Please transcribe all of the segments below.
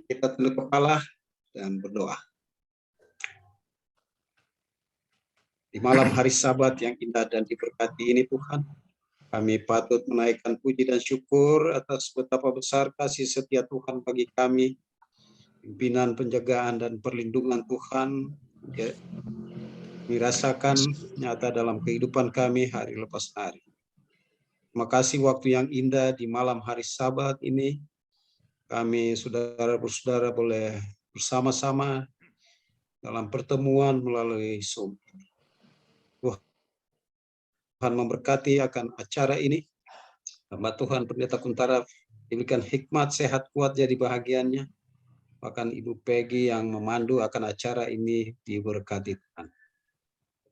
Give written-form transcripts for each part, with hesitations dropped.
Kita tunduk kepala dan berdoa. Di malam hari Sabat yang indah dan diberkati ini Tuhan, kami patut menaikkan puji dan syukur atas betapa besar kasih setia Tuhan bagi kami, pimpinan, penjagaan, dan perlindungan Tuhan ya, dirasakan nyata dalam kehidupan kami hari lepas hari. Terima kasih waktu yang indah di malam hari Sabat ini, kami saudara-saudara boleh bersama-sama dalam pertemuan melalui Zoom. Tuhan memberkati akan acara ini. Hamba Tuhan Pendeta Kuntara diberikan hikmat, sehat, kuat jadi bahagiannya. Bahkan Ibu Peggy yang memandu akan acara ini diberkati Tuhan.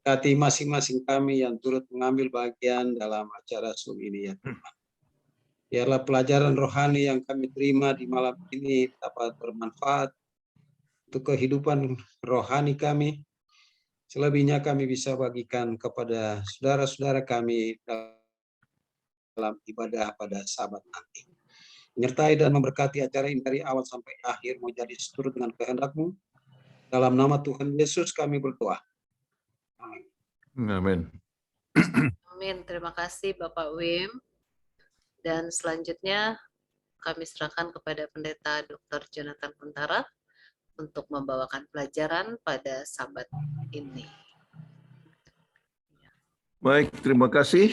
Berkati masing-masing kami yang turut mengambil bagian dalam acara Zoom ini ya Tuhan. Biarlah pelajaran rohani yang kami terima di malam ini dapat bermanfaat untuk kehidupan rohani kami. Selebihnya kami bisa bagikan kepada saudara-saudara kami dalam ibadah pada Sabat nanti. Menyertai dan memberkati acara ini dari awal sampai akhir menjadi seturut dengan kehendak-Mu. Dalam nama Tuhan Yesus kami berdoa. Amin. Amin. Amin. Terima kasih Bapak Wim. Dan selanjutnya kami serahkan kepada Pendeta Dr. Jonathan Kuntara untuk membawakan pelajaran pada Sabat ini. Baik, terima kasih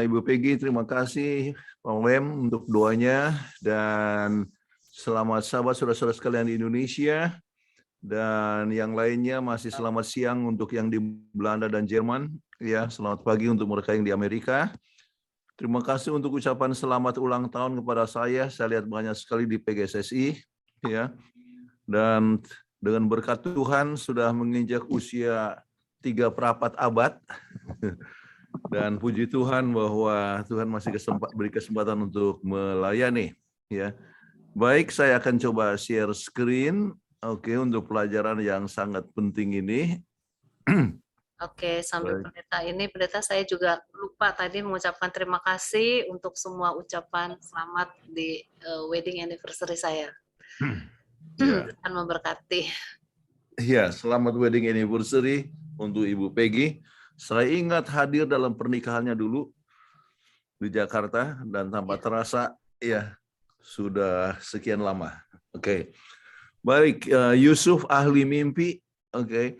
Ibu Peggy, terima kasih Pak Wem untuk doanya, dan selamat Sabat saudara-saudara sekalian di Indonesia, dan yang lainnya masih selamat siang untuk yang di Belanda dan Jerman, ya selamat pagi untuk mereka yang di Amerika. Terima kasih untuk ucapan selamat ulang tahun kepada saya lihat banyak sekali di PGSSI, ya. Dan dengan berkat Tuhan sudah menginjak usia 3/4 abad. Dan puji Tuhan bahwa Tuhan masih beri kesempatan untuk melayani, ya. Baik, saya akan coba share screen, oke, untuk pelajaran yang sangat penting ini. Oke, sambil pendeta saya juga lupa tadi mengucapkan terima kasih untuk semua ucapan selamat di wedding anniversary saya. Tuhan memberkati. Ya, selamat wedding anniversary untuk Ibu Peggy. Saya ingat hadir dalam pernikahannya dulu di Jakarta, dan tanpa terasa, ya sudah sekian lama. Oke. Baik, Yusuf ahli mimpi. Oke.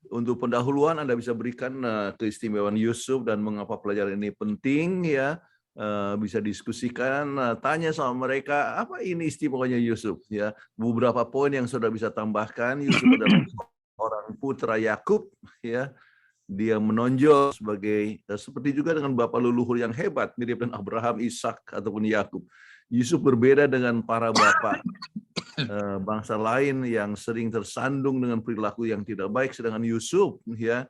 Untuk pendahuluan Anda bisa berikan keistimewaan Yusuf dan mengapa pelajaran ini penting, ya. Bisa diskusikan, tanya sama mereka apa ini istimewanya Yusuf, ya. Beberapa poin yang sudah bisa tambahkan. Yusuf adalah orang putra Yakub, ya. Dia menonjol sebagai seperti juga dengan bapak leluhur yang hebat mirip dengan Abraham, Ishak ataupun Yakub. Yusuf berbeda dengan para bapak bangsa lain yang sering tersandung dengan perilaku yang tidak baik, sedangkan Yusuf, ya,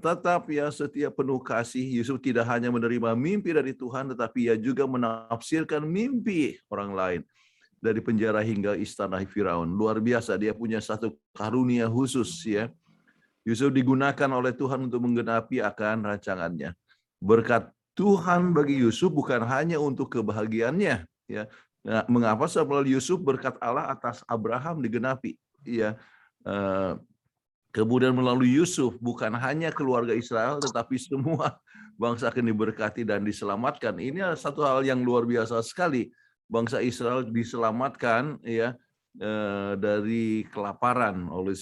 tetap ya setia penuh kasih. Yusuf tidak hanya menerima mimpi dari Tuhan, tetapi ia juga menafsirkan mimpi orang lain. Dari penjara hingga istana Firaun. Luar biasa, dia punya satu karunia khusus, ya. Yusuf digunakan oleh Tuhan untuk menggenapi akan rancangannya. Berkat Tuhan bagi Yusuf bukan hanya untuk kebahagiaannya, ya. Nah, mengapa? Sebab Yusuf berkat Allah atas Abraham digenapi, ya. Kemudian melalui Yusuf bukan hanya keluarga Israel tetapi semua bangsa akan diberkati dan diselamatkan. Ini satu hal yang luar biasa sekali. Bangsa Israel diselamatkan, ya, dari kelaparan oleh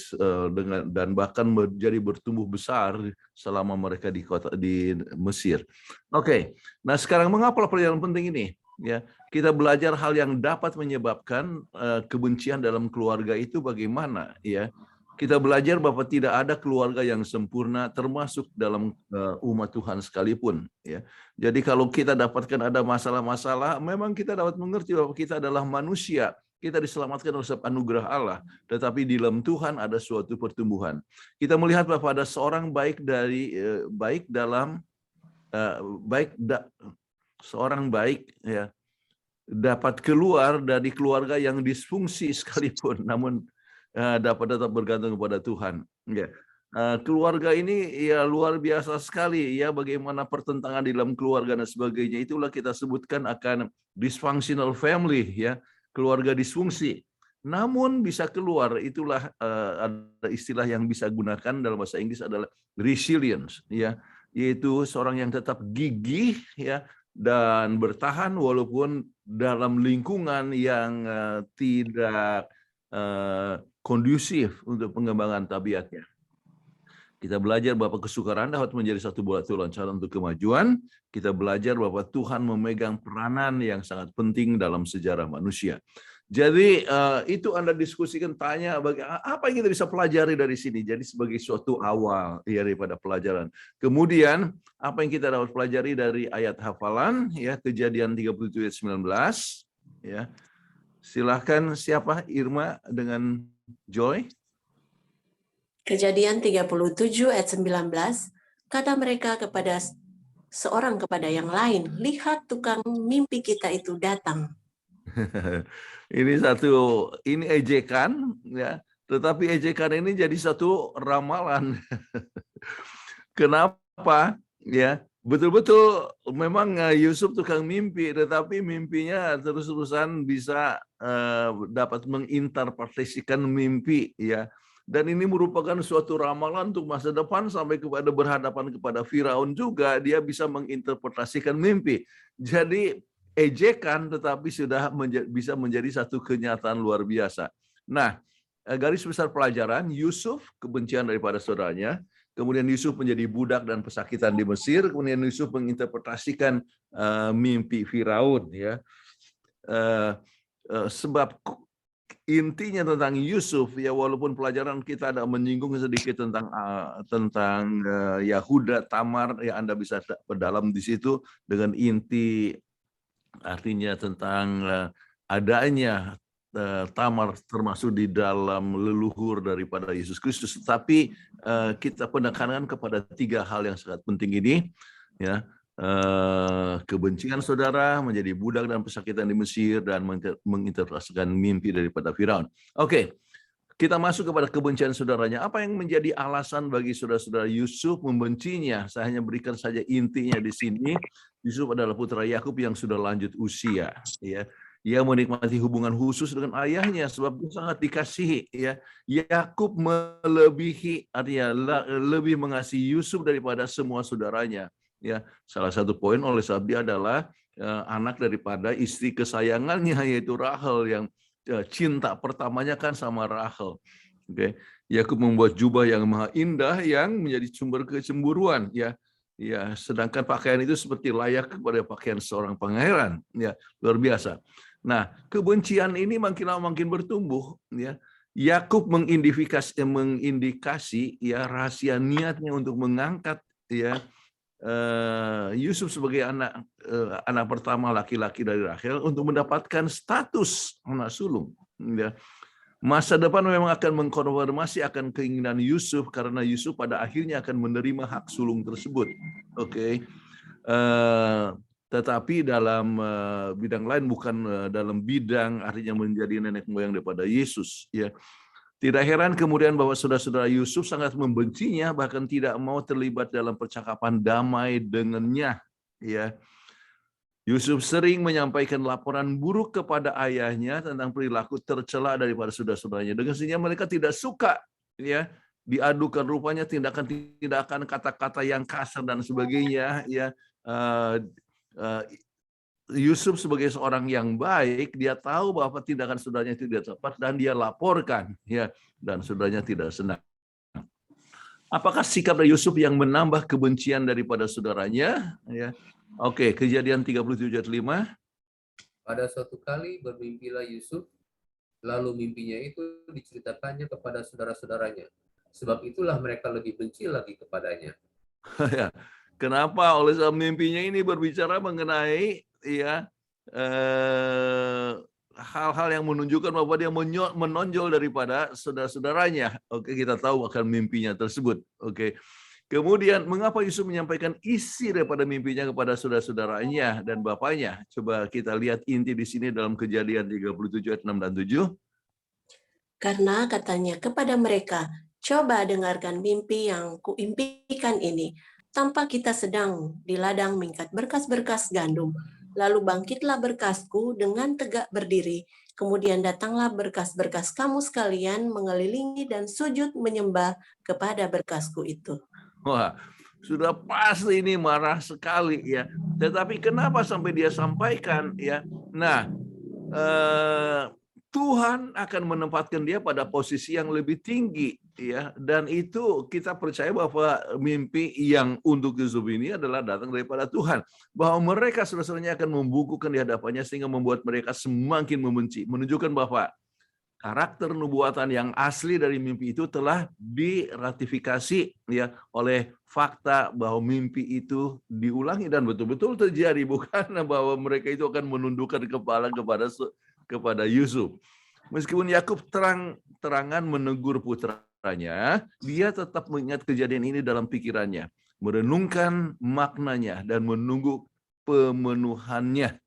dan bahkan menjadi bertumbuh besar selama mereka di Mesir. Oke. Nah, sekarang mengapa pelajaran penting ini? Ya, kita belajar hal yang dapat menyebabkan kebencian dalam keluarga itu bagaimana, ya. Kita belajar bahwa tidak ada keluarga yang sempurna, termasuk dalam umat Tuhan sekalipun, ya. Jadi kalau kita dapatkan ada masalah-masalah, memang kita dapat mengerti bahwa kita adalah manusia. Kita diselamatkan oleh sebab anugerah Allah, tetapi di dalam Tuhan ada suatu pertumbuhan. Kita melihat bahwa ada seorang seorang baik, ya, dapat keluar dari keluarga yang disfungsi sekalipun, namun dapat tetap bergantung kepada Tuhan. Ya. keluarga ini ya luar biasa sekali ya, bagaimana pertentangan di dalam keluarga dan sebagainya. Itulah kita sebutkan akan dysfunctional family ya, keluarga disfungsi. Namun bisa keluar, itulah ada istilah yang bisa gunakan dalam bahasa Inggris adalah resilience ya, yaitu seorang yang tetap gigih ya dan bertahan walaupun dalam lingkungan yang tidak kondusif untuk pengembangan tabiatnya. Kita belajar bahwa kesukaran dapat menjadi satu batu loncatan untuk kemajuan. Kita belajar bahwa Tuhan memegang peranan yang sangat penting dalam sejarah manusia. Jadi itu Anda diskusikan, tanya apa yang kita bisa pelajari dari sini. Jadi sebagai suatu awal ya daripada pelajaran. Kemudian apa yang kita dapat pelajari dari ayat hafalan ya, Kejadian 37 ayat 19 ya. Silahkan siapa, Irma dengan Joy? Kejadian 37 ayat 19, kata mereka kepada seorang kepada yang lain, lihat tukang mimpi kita itu datang. Ini ejekan ya, tetapi ejekan ini jadi satu ramalan. Kenapa? Ya, betul-betul memang Yusuf tukang mimpi, tetapi mimpinya terus-terusan bisa dapat menginterpretasikan mimpi ya. Dan ini merupakan suatu ramalan untuk masa depan sampai kepada berhadapan kepada Firaun juga, dia bisa menginterpretasikan mimpi. Jadi ejekan tetapi sudah bisa menjadi satu kenyataan luar biasa. Nah, garis besar pelajaran, Yusuf kebencian daripada saudaranya, kemudian Yusuf menjadi budak dan pesakitan di Mesir, kemudian Yusuf menginterpretasikan mimpi Firaun ya. Sebab intinya tentang Yusuf ya, walaupun pelajaran kita ada menyinggung sedikit tentang Yahuda, Tamar ya, Anda bisa berdalam di situ dengan inti artinya tentang adanya Tamar termasuk di dalam leluhur daripada Yesus Kristus. Tetapi kita penekanan kepada tiga hal yang sangat penting ini ya. Kebencian saudara, menjadi budak dan pesakitan di Mesir, dan menginterpretasikan mimpi daripada Firaun. Oke, kita masuk kepada kebencian saudaranya. Apa yang menjadi alasan bagi saudara-saudara Yusuf membencinya? Saya hanya berikan saja intinya di sini. Yusuf adalah putra Yakub yang sudah lanjut usia. Ya, ia menikmati hubungan khusus dengan ayahnya sebab dia sangat dikasihi. Ya, Yakub melebihi, artinya lebih mengasihi Yusuf daripada semua saudaranya. Ya, salah satu poin oleh sebab dia adalah anak daripada istri kesayangannya yaitu Rahel, yang cinta pertamanya kan sama Rahel. Oke, Yakub membuat jubah yang maha indah yang menjadi sumber kecemburuan ya. Ya, sedangkan pakaian itu seperti layak kepada pakaian seorang pangeran ya, luar biasa. Nah, kebencian ini makin lama makin bertumbuh ya. Yakub mengindikasi ya rahasia niatnya untuk mengangkat ya Yusuf sebagai anak pertama laki-laki dari Rahel untuk mendapatkan status anak sulung. Ya. Masa depan memang akan mengkonfirmasi akan keinginan Yusuf karena Yusuf pada akhirnya akan menerima hak sulung tersebut. Oke. Tetapi dalam bidang lain, bukan dalam bidang artinya menjadi nenek moyang daripada Yesus. Ya. Tidak heran kemudian bahwa saudara-saudara Yusuf sangat membencinya, bahkan tidak mau terlibat dalam percakapan damai dengannya. Ya, Yusuf sering menyampaikan laporan buruk kepada ayahnya tentang perilaku tercela daripada saudara-saudaranya. Dengan sehingga mereka tidak suka, ya, diadukan rupanya tindakan kata-kata yang kasar dan sebagainya. Ya, Yusuf sebagai seorang yang baik, dia tahu bahwa tindakan saudaranya itu tidak tepat dan dia laporkan, ya, dan saudaranya tidak senang. Apakah sikap dari Yusuf yang menambah kebencian daripada saudaranya? Ya. Oke, Kejadian 37 ayat 5. Pada suatu kali bermimpilah Yusuf, lalu mimpinya itu diceritakannya kepada saudara-saudaranya. Sebab itulah mereka lebih benci lagi kepadanya. Ya. Kenapa? Oleh sebab mimpinya ini berbicara mengenai ya hal-hal yang menunjukkan bahwa dia menonjol daripada saudara-saudaranya. Oke, kita tahu akan mimpinya tersebut. Oke. Kemudian mengapa Yusuf menyampaikan isi daripada mimpinya kepada saudara-saudaranya dan bapaknya? Coba kita lihat inti di sini dalam Kejadian 37 ayat 6 dan 7. Karena katanya kepada mereka, Coba dengarkan mimpi yang kuimpikan ini. Tampak kita sedang di ladang mengikat berkas-berkas gandum. Lalu bangkitlah berkasku dengan tegak berdiri. Kemudian datanglah berkas-berkas kamu sekalian mengelilingi dan sujud menyembah kepada berkasku itu. Wah, sudah pasti ini marah sekali ya. Tetapi kenapa sampai dia sampaikan ya? Nah, Tuhan akan menempatkan dia pada posisi yang lebih tinggi ya, dan itu kita percaya bahwa mimpi yang untuk Yusuf ini adalah datang daripada Tuhan, bahwa mereka saudara-saudaranya akan membukukan di hadapannya sehingga membuat mereka semakin membenci, menunjukkan bahwa karakter nubuatan yang asli dari mimpi itu telah diratifikasi ya oleh fakta bahwa mimpi itu diulangi dan betul-betul terjadi, bukan bahwa mereka itu akan menundukkan kepala kepada Yusuf. Meskipun Yakub terang-terangan menegur putranya, dia tetap mengingat kejadian ini dalam pikirannya, merenungkan maknanya dan menunggu pemenuhannya.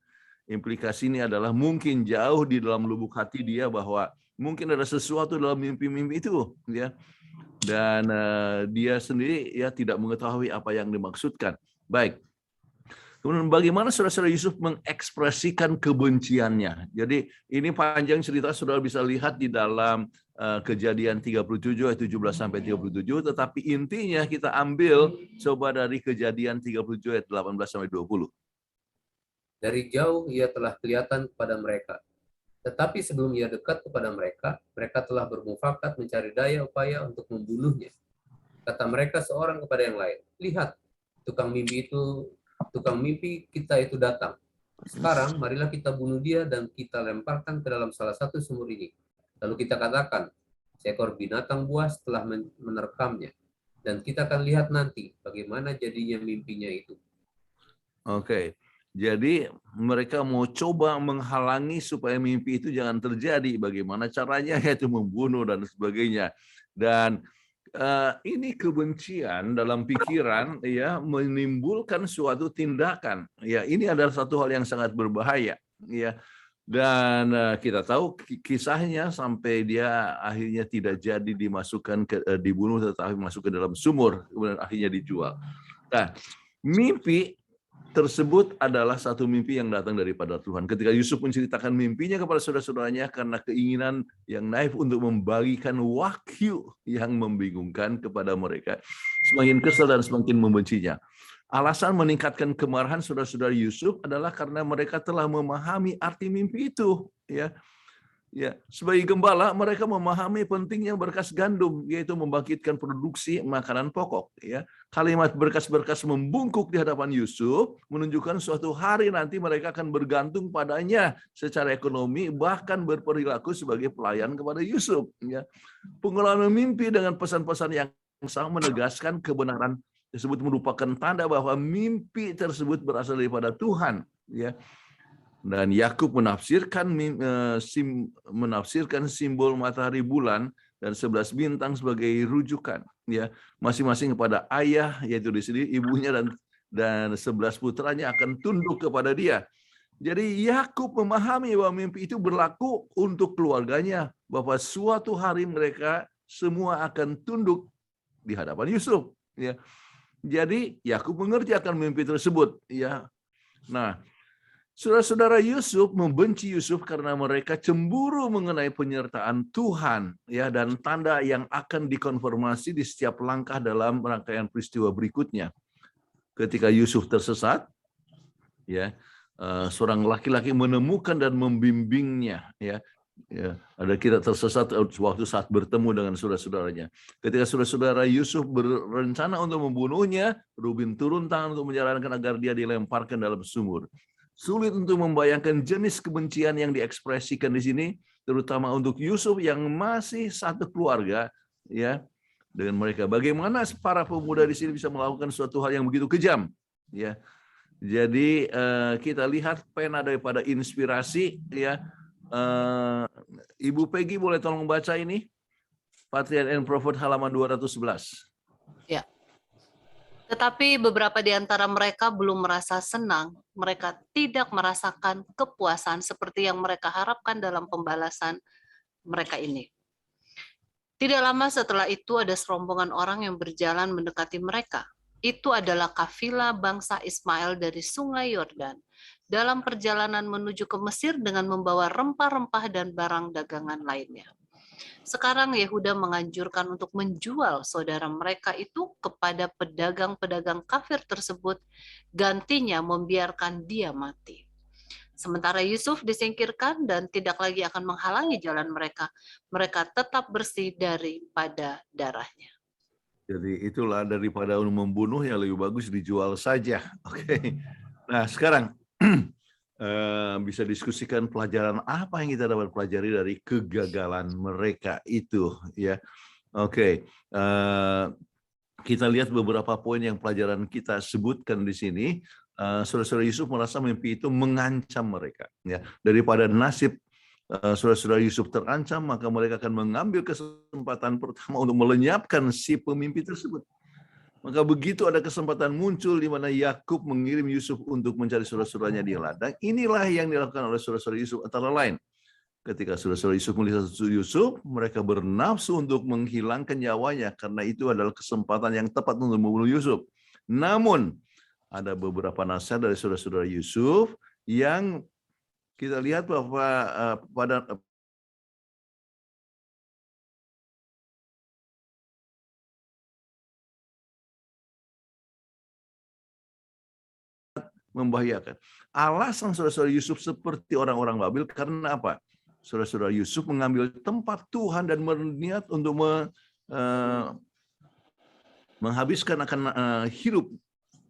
Implikasi ini adalah mungkin jauh di dalam lubuk hati dia bahwa mungkin ada sesuatu dalam mimpi-mimpi itu, ya. Dan dia sendiri ya tidak mengetahui apa yang dimaksudkan. Baik. Kemudian bagaimana saudara-saudara Yusuf mengekspresikan kebenciannya. Jadi ini panjang cerita, saudara bisa lihat di dalam Kejadian 37 ayat 17 sampai 37, tetapi intinya kita ambil coba dari Kejadian 37 ayat 18 sampai 20. Dari jauh ia telah kelihatan kepada mereka. Tetapi sebelum ia dekat kepada mereka, mereka telah bermufakat mencari daya upaya untuk membunuhnya. Kata mereka seorang kepada yang lain, lihat, tukang mimpi kita itu datang. Sekarang marilah kita bunuh dia dan kita lemparkan ke dalam salah satu sumur ini. Lalu kita katakan, seekor binatang buas telah menerkamnya. Dan kita akan lihat nanti bagaimana jadinya mimpinya itu. Oke. Jadi mereka mau coba menghalangi supaya mimpi itu jangan terjadi. Bagaimana caranya? Yaitu membunuh dan sebagainya. Dan ini kebencian dalam pikiran ya menimbulkan suatu tindakan. Ya, ini adalah satu hal yang sangat berbahaya. Ya, dan kita tahu kisahnya sampai dia akhirnya tidak jadi dimasukkan dibunuh, tetapi masuk ke dalam sumur, kemudian akhirnya dijual. Nah, mimpi tersebut adalah satu mimpi yang datang daripada Tuhan. Ketika Yusuf menceritakan mimpinya kepada saudara-saudaranya karena keinginan yang naif untuk membagikan wahyu yang membingungkan kepada mereka, semakin kesal dan semakin membencinya. Alasan meningkatkan kemarahan saudara-saudara Yusuf adalah karena mereka telah memahami arti mimpi itu. Ya, sebagai gembala mereka memahami pentingnya berkas gandum, yaitu membangkitkan produksi makanan pokok. Ya, kalimat berkas-berkas membungkuk di hadapan Yusuf menunjukkan suatu hari nanti mereka akan bergantung padanya secara ekonomi, bahkan berperilaku sebagai pelayan kepada Yusuf. Ya, pengelolaan mimpi dengan pesan-pesan yang sama menegaskan kebenaran tersebut merupakan tanda bahwa mimpi tersebut berasal daripada Tuhan. Ya. Dan Yakub menafsirkan simbol matahari bulan dan 11 bintang sebagai rujukan, ya, masing-masing kepada ayah, yaitu di sini ibunya, dan 11 putranya akan tunduk kepada dia. Jadi Yakub memahami bahwa mimpi itu berlaku untuk keluarganya, bahwa suatu hari mereka semua akan tunduk di hadapan Yusuf. Ya. Jadi Yakub mengerti akan mimpi tersebut. Ya. Nah, saudara-saudara Yusuf membenci Yusuf karena mereka cemburu mengenai penyertaan Tuhan, ya, dan tanda yang akan dikonfirmasi di setiap langkah dalam rangkaian peristiwa berikutnya. Ketika Yusuf tersesat, ya, seorang laki-laki menemukan dan membimbingnya, ya. Ya, ada kita tersesat waktu saat bertemu dengan saudara-saudaranya. Ketika saudara-saudara Yusuf berencana untuk membunuhnya, Ruben turun tangan untuk menyarankan agar dia dilemparkan dalam sumur. Sulit untuk membayangkan jenis kebencian yang diekspresikan di sini, terutama untuk Yusuf yang masih satu keluarga, ya, dengan mereka. Bagaimana para pemuda di sini bisa melakukan suatu hal yang begitu kejam, ya? Jadi kita lihat pena daripada inspirasi, ya. Ibu Peggy boleh tolong baca ini, Patriarch and Prophet halaman 211. Ya. Tetapi beberapa di antara mereka belum merasa senang, mereka tidak merasakan kepuasan seperti yang mereka harapkan dalam pembalasan mereka ini. Tidak lama setelah itu ada serombongan orang yang berjalan mendekati mereka. Itu adalah kafilah bangsa Ismail dari Sungai Yordan dalam perjalanan menuju ke Mesir dengan membawa rempah-rempah dan barang dagangan lainnya. Sekarang Yehuda menganjurkan untuk menjual saudara mereka itu kepada pedagang-pedagang kafir tersebut, gantinya membiarkan dia mati. Sementara Yusuf disingkirkan dan tidak lagi akan menghalangi jalan mereka. Mereka tetap bersih daripada darahnya. Jadi itulah, daripada membunuh yang lebih bagus dijual saja. Oke. Nah sekarang bisa diskusikan pelajaran apa yang kita dapat pelajari dari kegagalan mereka itu, ya. Oke. Kita lihat beberapa poin yang pelajaran kita sebutkan di sini. Saudara-saudara Yusuf merasa mimpi itu mengancam mereka, ya. Daripada nasib saudara-saudara Yusuf terancam, maka mereka akan mengambil kesempatan pertama untuk melenyapkan si pemimpi tersebut. Maka begitu ada kesempatan muncul di mana Yakub mengirim Yusuf untuk mencari saudara-saudaranya di ladang, inilah yang dilakukan oleh saudara-saudara Yusuf antara lain. Ketika saudara-saudara Yusuf melihat Yusuf, mereka bernafsu untuk menghilangkan nyawanya karena itu adalah kesempatan yang tepat untuk membunuh Yusuf. Namun ada beberapa nasihat dari saudara-saudara Yusuf yang kita lihat bahwa pada membahayakan. Alasan saudara-saudara Yusuf seperti orang-orang Babil karena apa? Saudara-saudara Yusuf mengambil tempat Tuhan dan berniat untuk menghabiskan akan hidup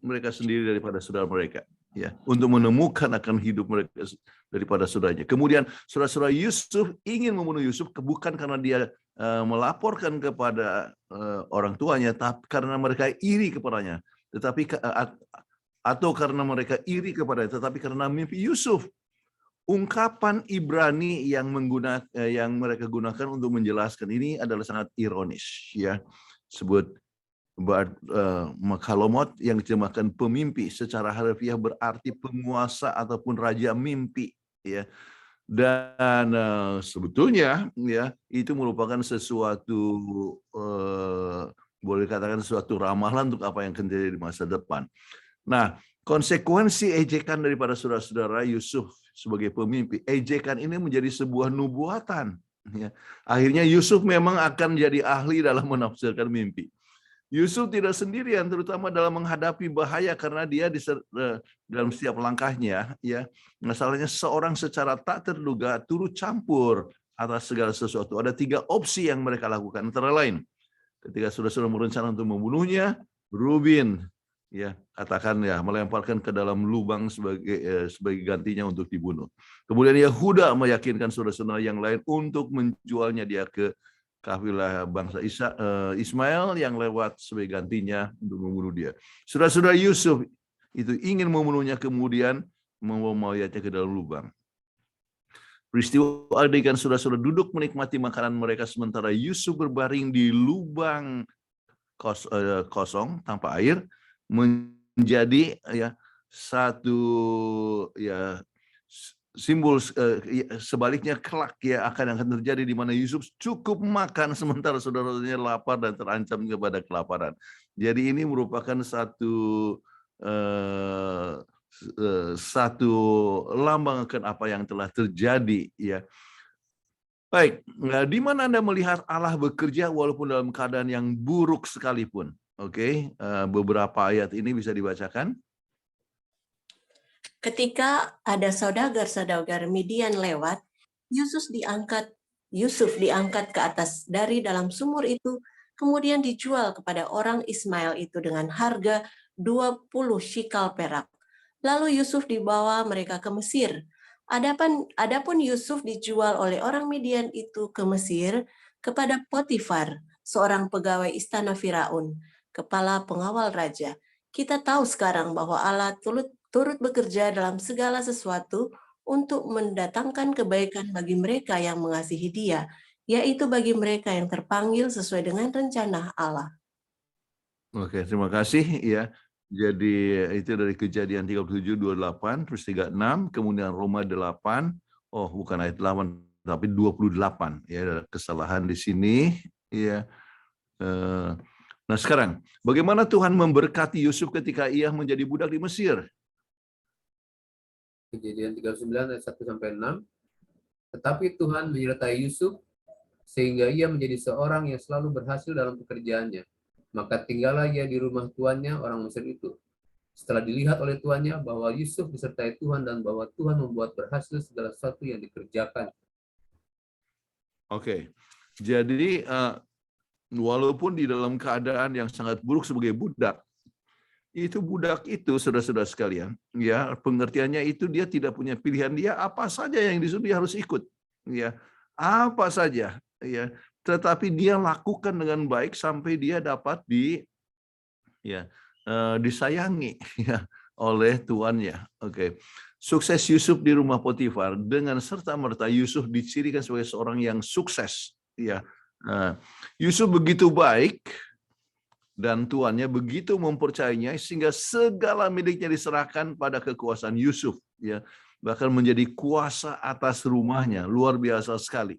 mereka sendiri daripada saudara mereka, ya, untuk menemukan akan hidup mereka daripada saudaranya. Kemudian saudara-saudara Yusuf ingin membunuh Yusuf bukan karena dia melaporkan kepada orang tuanya, tapi karena mereka iri kepadanya, atau karena mereka iri kepadanya, tetapi karena mimpi Yusuf. Ungkapan Ibrani yang mereka gunakan untuk menjelaskan ini adalah sangat ironis, ya. Sebut Makalomot yang diterjemahkan pemimpi secara harfiah berarti penguasa ataupun raja mimpi, ya. Dan sebetulnya, ya, itu merupakan sesuatu boleh katakan sesuatu ramalan untuk apa yang akan terjadi di masa depan. Nah, konsekuensi ejekan daripada saudara-saudara Yusuf sebagai pemimpi, ejekan ini menjadi sebuah nubuatan, ya. Akhirnya Yusuf memang akan jadi ahli dalam menafsirkan mimpi. Yusuf tidak sendirian, terutama dalam menghadapi bahaya karena dia dalam setiap langkahnya, ya. Masalahnya seorang secara tak terduga turut campur atas segala sesuatu. Ada 3 opsi yang mereka lakukan, antara lain ketika saudara-saudara berencana untuk membunuhnya, Ruben, ya, katakan, ya, melemparkan ke dalam lubang sebagai gantinya untuk dibunuh. Kemudian Yehuda meyakinkan saudara-saudara yang lain untuk menjualnya dia ke kafilah bangsa Ismail yang lewat sebagai gantinya untuk membunuh dia. Saudara-saudara Yusuf itu ingin membunuhnya, kemudian membawa mayatnya ke dalam lubang. Peristiwa adegan saudara-saudara duduk menikmati makanan mereka sementara Yusuf berbaring di lubang kosong tanpa air menjadi, ya, satu, ya, simbol sebaliknya kelak, ya, akan terjadi di mana Yusuf cukup makan sementara saudara-saudaranya lapar dan terancam kepada kelaparan. Jadi ini merupakan satu lambang akan apa yang telah terjadi, ya. Baik, di mana Anda melihat Allah bekerja walaupun dalam keadaan yang buruk sekalipun? Oke, beberapa ayat ini bisa dibacakan. Ketika ada saudagar-saudagar Midian lewat, Yusuf diangkat ke atas dari dalam sumur itu, kemudian dijual kepada orang Ismail itu dengan harga 20 shikal perak. Lalu Yusuf dibawa mereka ke Mesir. Adapun Yusuf dijual oleh orang Midian itu ke Mesir kepada Potifar, seorang pegawai istana Firaun, kepala pengawal raja. Kita tahu sekarang bahwa Allah turut bekerja dalam segala sesuatu untuk mendatangkan kebaikan bagi mereka yang mengasihi Dia, yaitu bagi mereka yang terpanggil sesuai dengan rencana Allah. Oke, terima kasih, ya. Jadi itu dari Kejadian 37:28 terus 36, kemudian Roma 8, bukan ayat 8 tapi 28, ya, ada kesalahan di sini. Ya. Nah sekarang, bagaimana Tuhan memberkati Yusuf ketika ia menjadi budak di Mesir? Kejadian 39 ayat 1-6. Tetapi Tuhan menyertai Yusuf sehingga ia menjadi seorang yang selalu berhasil dalam pekerjaannya. Maka tinggallah ia di rumah tuannya orang Mesir itu. Setelah dilihat oleh tuannya bahwa Yusuf disertai Tuhan dan bahwa Tuhan membuat berhasil segala sesuatu yang dikerjakan. Oke. Jadi walaupun di dalam keadaan yang sangat buruk sebagai budak itu saudara-saudara sekalian, ya pengertiannya itu dia tidak punya pilihan, dia apa saja yang disuruh dia harus ikut, ya apa saja, ya tetapi dia lakukan dengan baik sampai dia dapat disayangi ya oleh tuannya. Oke. Sukses Yusuf di rumah Potifar dengan serta-merta Yusuf dicirikan sebagai seorang yang sukses, ya. Yusuf begitu baik dan tuannya begitu mempercayainya sehingga segala miliknya diserahkan pada kekuasaan Yusuf, ya, bahkan menjadi kuasa atas rumahnya, luar biasa sekali.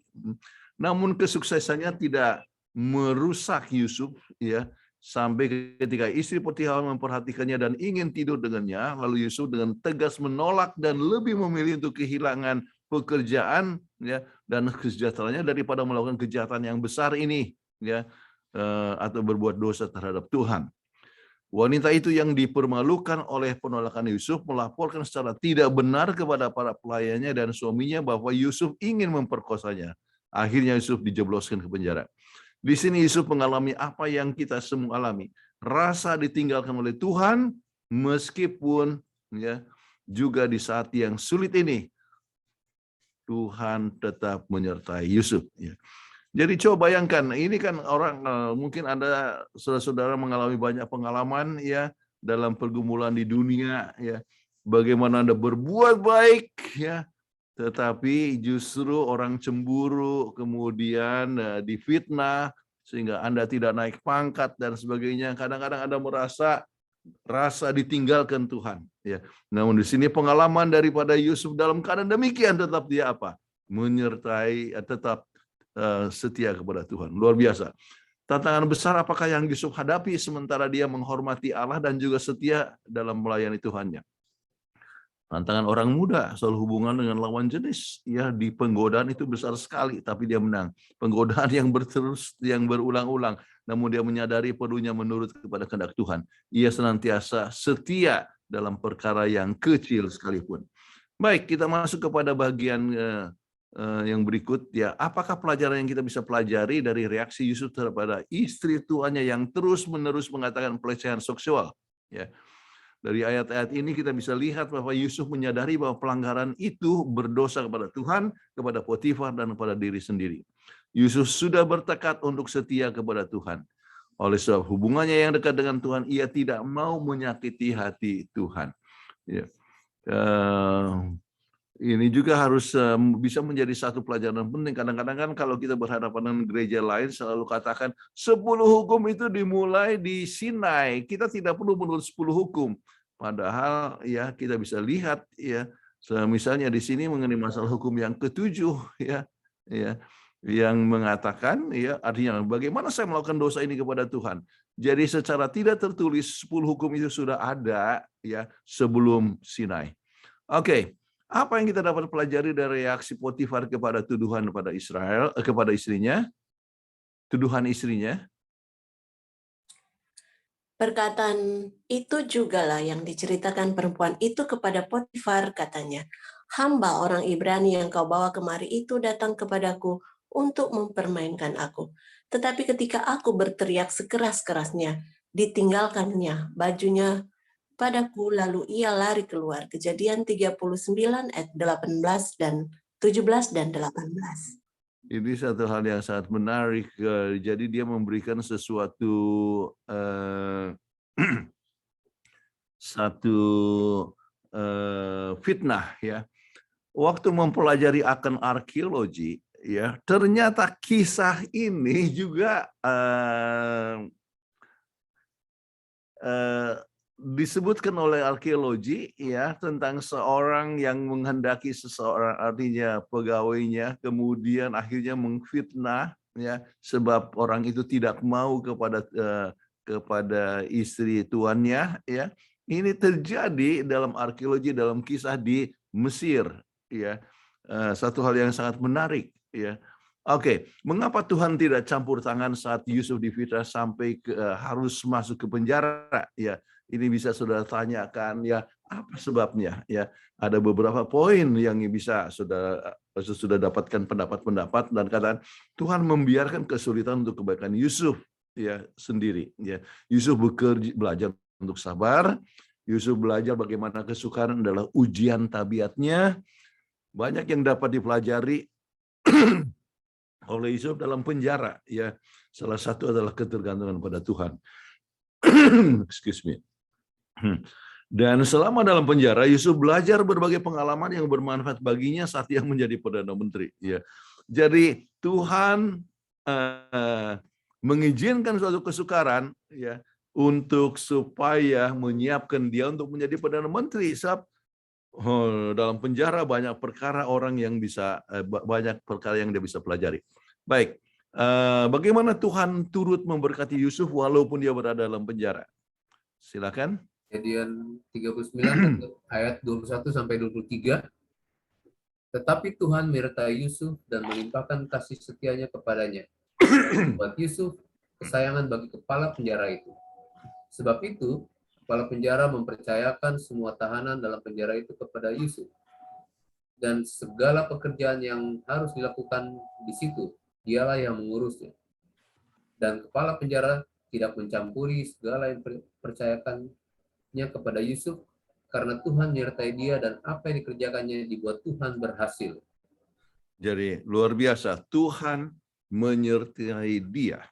Namun kesuksesannya tidak merusak Yusuf, ya, sampai ketika istri Potifar memperhatikannya dan ingin tidur dengannya, lalu Yusuf dengan tegas menolak dan lebih memilih untuk kehilangan pekerjaan, ya, dan kesejahteraannya daripada melakukan kejahatan yang besar ini, ya, atau berbuat dosa terhadap Tuhan. Wanita itu yang dipermalukan oleh penolakan Yusuf melaporkan secara tidak benar kepada para pelayannya dan suaminya bahwa Yusuf ingin memperkosanya. Akhirnya Yusuf dijebloskan ke penjara. Di sini Yusuf mengalami apa yang kita semua alami. Rasa ditinggalkan oleh Tuhan meskipun, ya, juga di saat yang sulit ini Tuhan tetap menyertai Yusuf, ya. Jadi coba bayangkan, ini kan orang mungkin Anda saudara-saudara mengalami banyak pengalaman, ya, dalam pergumulan di dunia, ya. Bagaimana Anda berbuat baik, ya, tetapi justru orang cemburu, kemudian difitnah sehingga Anda tidak naik pangkat dan sebagainya. Kadang-kadang Anda merasa rasa ditinggalkan Tuhan, ya. Namun di sini pengalaman daripada Yusuf dalam keadaan demikian tetap dia apa? Menyertai, tetap setia kepada Tuhan. Luar biasa. Tantangan besar apakah yang Yusuf hadapi sementara dia menghormati Allah dan juga setia dalam melayani Tuhannya? Tantangan orang muda soal hubungan dengan lawan jenis, ya, di penggodaan itu besar sekali, tapi dia menang. Penggodaan yang berterus, yang berulang-ulang, namun dia menyadari perlunya menurut kepada kehendak Tuhan. Ia senantiasa setia dalam perkara yang kecil sekalipun. Baik, kita masuk kepada bagian yang berikut, ya. Apakah pelajaran yang kita bisa pelajari dari reaksi Yusuf terhadap istri tuannya yang terus-menerus mengatakan pelecehan seksual, ya. Dari ayat-ayat ini kita bisa lihat bahwa Yusuf menyadari bahwa pelanggaran itu berdosa kepada Tuhan, kepada Potifar, dan kepada diri sendiri. Yusuf sudah bertekad untuk setia kepada Tuhan. Oleh sebab hubungannya yang dekat dengan Tuhan, ia tidak mau menyakiti hati Tuhan. Ya. Ini juga harus bisa menjadi satu pelajaran penting. Kadang-kadang kan kalau kita berhadapan dengan gereja lain selalu katakan 10 hukum itu dimulai di Sinai. Kita tidak perlu menurut 10 hukum. Padahal, ya, kita bisa lihat, ya, misalnya di sini mengenai masalah hukum yang ke-7, ya, yang mengatakan, ya, artinya bagaimana saya melakukan dosa ini kepada Tuhan. Jadi secara tidak tertulis 10 hukum itu sudah ada, ya, sebelum Sinai. Oke. Apa yang kita dapat pelajari dari reaksi Potifar kepada tuduhan kepada Israel, kepada istrinya? Tuduhan istrinya. Perkataan itu jugalah yang diceritakan perempuan itu kepada Potifar, katanya, hamba orang Ibrani yang kau bawa kemari itu datang kepadaku untuk mempermainkan aku. Tetapi ketika aku berteriak sekeras-kerasnya, ditinggalkannya bajunya padaku, lalu ia lari keluar. Kejadian 39 ayat 18 dan 17 dan 18. Ini satu hal yang sangat menarik. Jadi dia memberikan sesuatu fitnah, ya. Waktu mempelajari akan arkeologi, ya, ternyata kisah ini juga disebutkan oleh arkeologi, ya, tentang seorang yang menghendaki seseorang, artinya pegawainya, kemudian akhirnya mengfitnah, ya, sebab orang itu tidak mau kepada istri tuannya, ya. Ini terjadi dalam arkeologi, dalam kisah di Mesir, ya. Satu hal yang sangat menarik, ya. Oke, mengapa Tuhan tidak campur tangan saat Yusuf difitnah sampai harus masuk ke penjara? Ya, ini bisa saudara tanyakan, ya, apa sebabnya? Ya, ada beberapa poin yang bisa sudah dapatkan pendapat-pendapat dan katakan Tuhan membiarkan kesulitan untuk kebaikan Yusuf, ya, sendiri. Ya, Yusuf belajar untuk sabar. Yusuf belajar bagaimana kesukaran adalah ujian tabiatnya. Banyak yang dapat dipelajari oleh Yusuf dalam penjara, ya. Salah satu adalah ketergantungan pada Tuhan. Excuse me. Dan selama dalam penjara, Yusuf belajar berbagai pengalaman yang bermanfaat baginya saat ia menjadi Perdana Menteri, ya. Jadi Tuhan mengizinkan suatu kesukaran, ya, untuk supaya menyiapkan dia untuk menjadi Perdana Menteri. Sebab dalam penjara banyak perkara banyak perkara yang dia bisa pelajari. Baik, bagaimana Tuhan turut memberkati Yusuf walaupun dia berada dalam penjara? Silakan. Kejadian 39 ayat 21 sampai 23. Tetapi Tuhan menyertai Yusuf dan melimpahkan kasih setianya kepadanya. Buat Yusuf kesayangan bagi kepala penjara itu. Sebab itu, kepala penjara mempercayakan semua tahanan dalam penjara itu kepada Yusuf. Dan segala pekerjaan yang harus dilakukan di situ, dialah yang mengurusnya. Dan kepala penjara tidak mencampuri segala yang dipercayakannya kepada Yusuf, karena Tuhan menyertai dia dan apa yang dikerjakannya dibuat Tuhan berhasil. Jadi luar biasa, Tuhan menyertai dia.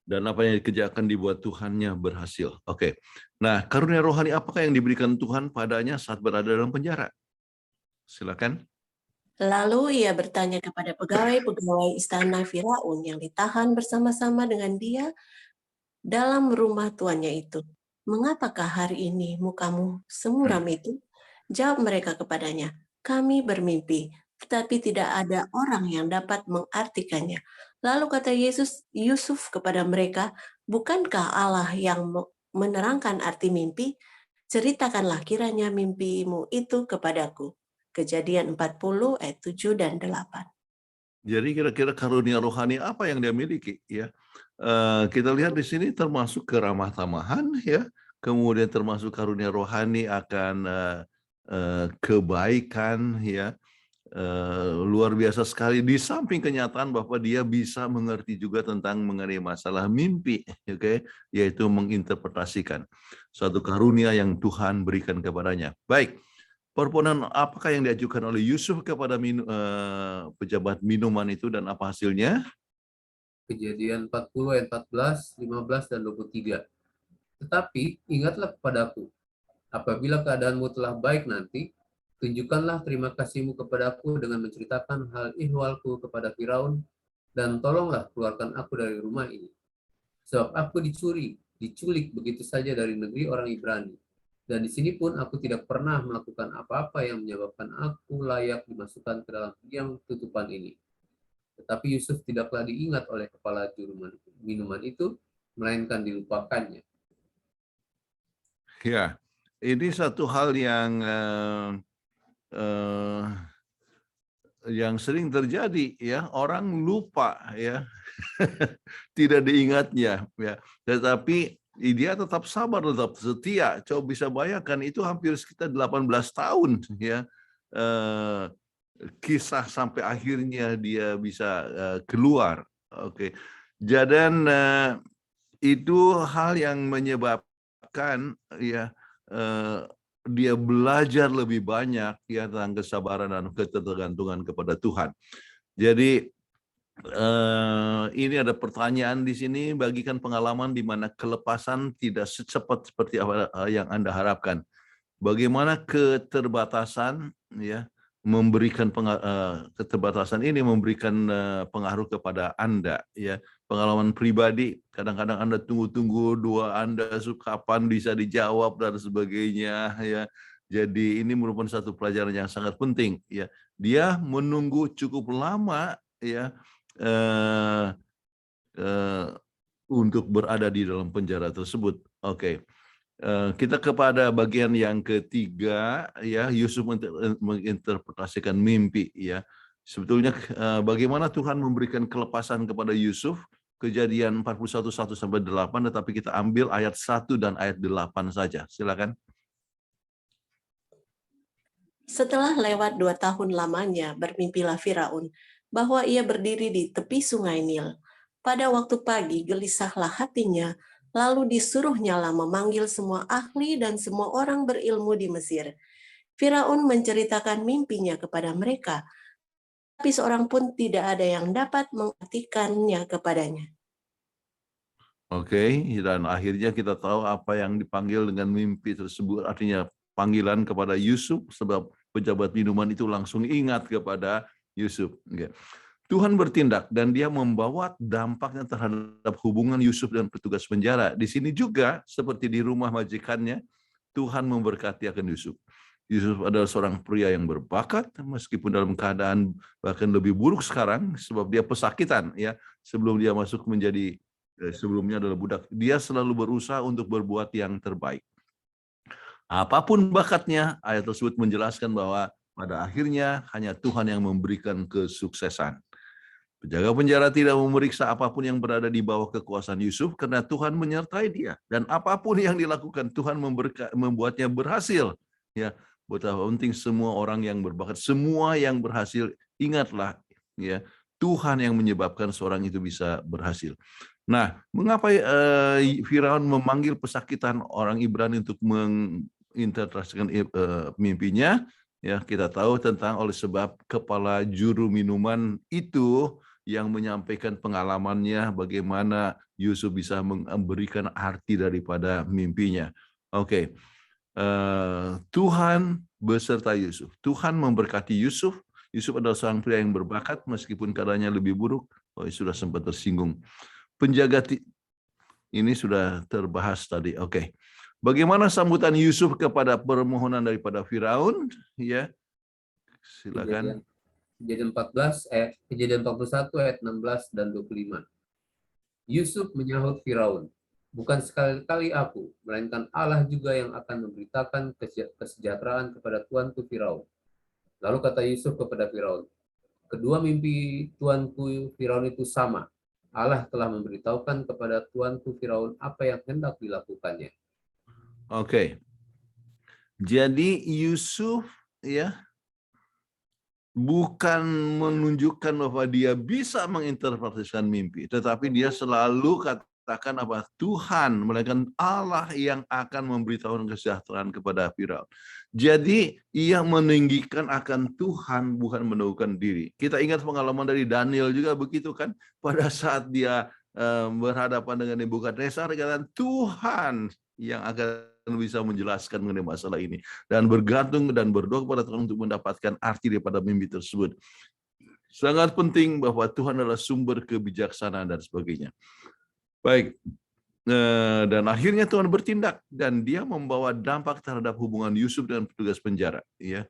Dan apa yang dikerjakan dibuat Tuhannya berhasil. Oke. Nah, karunia rohani apakah yang diberikan Tuhan padanya saat berada dalam penjara? Silakan. Lalu ia bertanya kepada pegawai-pegawai istana Firaun yang ditahan bersama-sama dengan dia dalam rumah tuannya itu. Mengapakah hari ini mukamu semuram itu? Jawab mereka kepadanya, kami bermimpi, tetapi tidak ada orang yang dapat mengartikannya. Lalu kata Yusuf kepada mereka, bukankah Allah yang menerangkan arti mimpi? Ceritakanlah kiranya mimpimu itu kepadaku. Kejadian 40 ayat 7 dan 8. Jadi kira-kira karunia rohani apa yang dia miliki, ya? Kita lihat di sini termasuk keramah tamahan, ya. Kemudian termasuk karunia rohani akan kebaikan, ya. Luar biasa sekali, di samping kenyataan bahwa dia bisa mengerti juga tentang mengenai masalah mimpi, okay? Yaitu menginterpretasikan suatu karunia yang Tuhan berikan kepadanya. Baik, permohonan apakah yang diajukan oleh Yusuf kepada pejabat minuman itu dan apa hasilnya? Kejadian 40 ayat 14, 15 dan 23. Tetapi ingatlah kepadaku, apabila keadaanmu telah baik nanti, tunjukkanlah terima kasihmu kepadaku dengan menceritakan hal ihwalku kepada Firaun, dan tolonglah keluarkan aku dari rumah ini. Sebab aku diculik begitu saja dari negeri orang Ibrani. Dan di sini pun aku tidak pernah melakukan apa-apa yang menyebabkan aku layak dimasukkan ke dalam tiang tutupan ini. Tetapi Yusuf tidaklah diingat oleh kepala juru minuman itu, melainkan dilupakannya. Ya, ini satu hal yang sering terjadi, ya, orang lupa, ya. Tidak diingatnya, ya. Tetapi dia tetap sabar, tetap setia. Coba bisa bayangkan itu hampir sekitar 18 tahun, ya. Kisah sampai akhirnya dia bisa keluar. Oke. Dan itu hal yang menyebabkan, ya, dia belajar lebih banyak, ya, tentang kesabaran dan ketergantungan kepada Tuhan. Jadi ini ada pertanyaan di sini, bagikan pengalaman di mana kelepasan tidak secepat seperti apa yang Anda harapkan. Bagaimana keterbatasan, ya, memberikan keterbatasan ini memberikan pengaruh kepada Anda, ya. Pengalaman pribadi, kadang-kadang Anda tunggu-tunggu doa Anda kapan bisa dijawab dan sebagainya, ya. Jadi ini merupakan satu pelajaran yang sangat penting, ya. Dia menunggu cukup lama, ya, untuk berada di dalam penjara tersebut. Oke. Kita kepada bagian yang ketiga, ya, Yusuf menginterpretasikan mimpi, ya. Sebetulnya bagaimana Tuhan memberikan kelepasan kepada Yusuf, Kejadian 41 1-8, tetapi kita ambil ayat 1 dan ayat 8 saja. Silakan. Setelah lewat 2 tahun lamanya, bermimpilah Firaun bahwa ia berdiri di tepi sungai Nil. Pada waktu pagi gelisahlah hatinya, lalu disuruhnyalah memanggil semua ahli dan semua orang berilmu di Mesir. Firaun menceritakan mimpinya kepada mereka, tapi seorang pun tidak ada yang dapat mengartikannya kepadanya. Oke, dan akhirnya kita tahu apa yang dipanggil dengan mimpi tersebut, artinya panggilan kepada Yusuf, sebab pejabat minuman itu langsung ingat kepada Yusuf. Oke. Tuhan bertindak dan dia membawa dampaknya terhadap hubungan Yusuf dan petugas penjara. Di sini juga seperti di rumah majikannya, Tuhan memberkati akan Yusuf. Yusuf adalah seorang pria yang berbakat, meskipun dalam keadaan bahkan lebih buruk sekarang, sebab dia pesakitan, ya, sebelum dia masuk menjadi, sebelumnya adalah budak. Dia selalu berusaha untuk berbuat yang terbaik. Apapun bakatnya, ayat tersebut menjelaskan bahwa pada akhirnya hanya Tuhan yang memberikan kesuksesan. Penjaga penjara tidak memeriksa apapun yang berada di bawah kekuasaan Yusuf karena Tuhan menyertai dia. Dan apapun yang dilakukan, Tuhan membuatnya berhasil. Ya, betapa penting semua orang yang berbakat, semua yang berhasil, ingatlah, ya, Tuhan yang menyebabkan seorang itu bisa berhasil. Nah, mengapa Firaun memanggil pesakitan orang Ibrani untuk menginterpretasikan mimpinya? Ya, kita tahu tentang oleh sebab kepala juru minuman itu yang menyampaikan pengalamannya bagaimana Yusuf bisa memberikan arti daripada mimpinya. Oke. Tuhan beserta Yusuf. Tuhan memberkati Yusuf. Yusuf adalah seorang pria yang berbakat meskipun keadaannya lebih buruk. Oh, sudah sempat tersinggung. Penjaga ini sudah terbahas tadi. Oke. Bagaimana sambutan Yusuf kepada permohonan daripada Firaun? Ya, silakan. Kejadian 41 ayat 16 dan 25. Yusuf menyahut Firaun, bukan sekali-kali aku, melainkan Allah juga yang akan memberitakan kesejahteraan kepada tuanku Firaun. Lalu kata Yusuf kepada Firaun, kedua mimpi tuanku Firaun itu sama. Allah telah memberitahukan kepada tuanku Firaun apa yang hendak dilakukannya. Oke. Jadi Yusuf, ya, bukan menunjukkan bahwa dia bisa menginterpretasikan mimpi, tetapi dia selalu katakan apa? Tuhan, melainkan Allah yang akan memberitahukan kesejahteraan kepada Firaun. Jadi ia meninggikan akan Tuhan, bukan menahukan diri. Kita ingat pengalaman dari Daniel juga begitu kan? Pada saat dia berhadapan dengan Nebukadnezar, katakan Tuhan yang akan bisa menjelaskan mengenai masalah ini dan bergantung dan berdoa kepada Tuhan untuk mendapatkan arti daripada mimpi tersebut. Sangat penting bahwa Tuhan adalah sumber kebijaksanaan dan sebagainya. Baik, dan akhirnya Tuhan bertindak dan dia membawa dampak terhadap hubungan Yusuf dengan petugas penjara. Ya,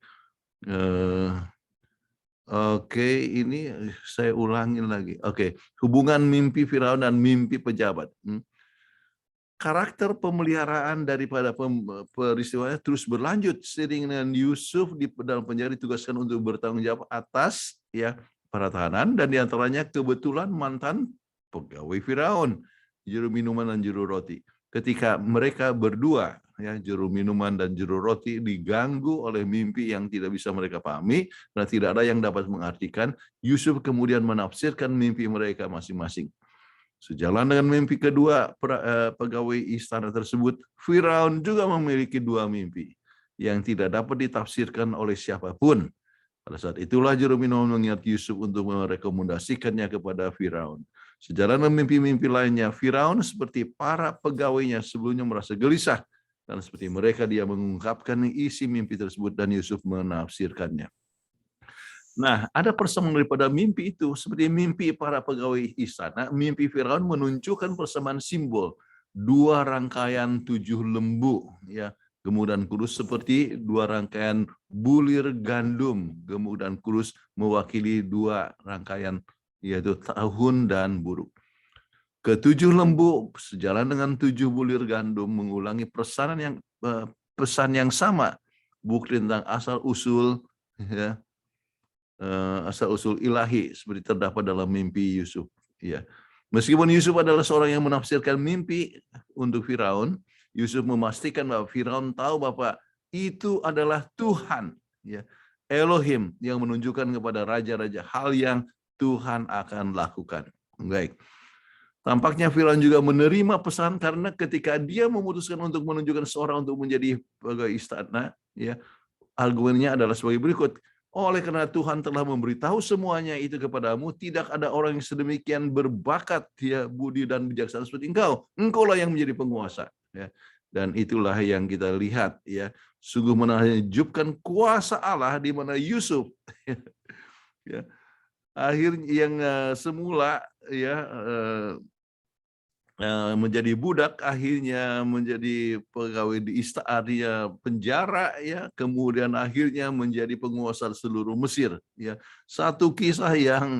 oke, ini saya ulangin lagi. Oke, hubungan mimpi Firaun dan mimpi pejabat. Karakter pemeliharaan daripada peristiwanya terus berlanjut seiring dengan Yusuf di dalam penjara ditugaskan untuk bertanggung jawab atas, ya, para tahanan, dan diantaranya kebetulan mantan pegawai Firaun, juru minuman dan juru roti. Ketika mereka berdua, ya, juru minuman dan juru roti, diganggu oleh mimpi yang tidak bisa mereka pahami dan tidak ada yang dapat mengartikan, Yusuf kemudian menafsirkan mimpi mereka masing-masing. Sejalan dengan mimpi kedua pegawai istana tersebut, Firaun juga memiliki dua mimpi yang tidak dapat ditafsirkan oleh siapapun. Pada saat itulah juru minuman mengingat Yusuf untuk merekomendasikannya kepada Firaun. Sejalan dengan mimpi-mimpi lainnya, Firaun seperti para pegawainya sebelumnya merasa gelisah, dan seperti mereka dia mengungkapkan isi mimpi tersebut dan Yusuf menafsirkannya. Nah, ada persamaan daripada mimpi itu, seperti mimpi para pegawai istana, mimpi Firaun menunjukkan persamaan simbol. 2 rangkaian 7 lembu, ya, gemuk dan kurus seperti 2 rangkaian bulir gandum, gemuk dan kurus mewakili 2 rangkaian yaitu tahun dan buruk. Ketujuh lembu sejalan dengan 7 bulir gandum mengulangi pesan yang sama, bukti tentang asal usul ya, asal usul ilahi seperti terdapat dalam mimpi Yusuf. Ya. Meskipun Yusuf adalah seorang yang menafsirkan mimpi untuk Firaun, Yusuf memastikan bahwa Firaun tahu bahwa itu adalah Tuhan, ya, Elohim yang menunjukkan kepada raja-raja hal yang Tuhan akan lakukan. Baik. Tampaknya Firaun juga menerima pesan karena ketika dia memutuskan untuk menunjukkan seorang untuk menjadi pegawai istana, ya, argumennya adalah sebagai berikut. Oleh karena Tuhan telah memberitahu semuanya itu kepadamu, tidak ada orang yang sedemikian berbakat, ya, budi dan bijaksana seperti engkau. Engkaulah yang menjadi penguasa. Ya. Dan itulah yang kita lihat, ya, sungguh menakjubkan kuasa Allah di mana Yusuf, ya, akhirnya yang semula, ya, menjadi budak, akhirnya menjadi pegawai di istana penjara, ya, kemudian akhirnya menjadi penguasa seluruh Mesir, ya. Satu kisah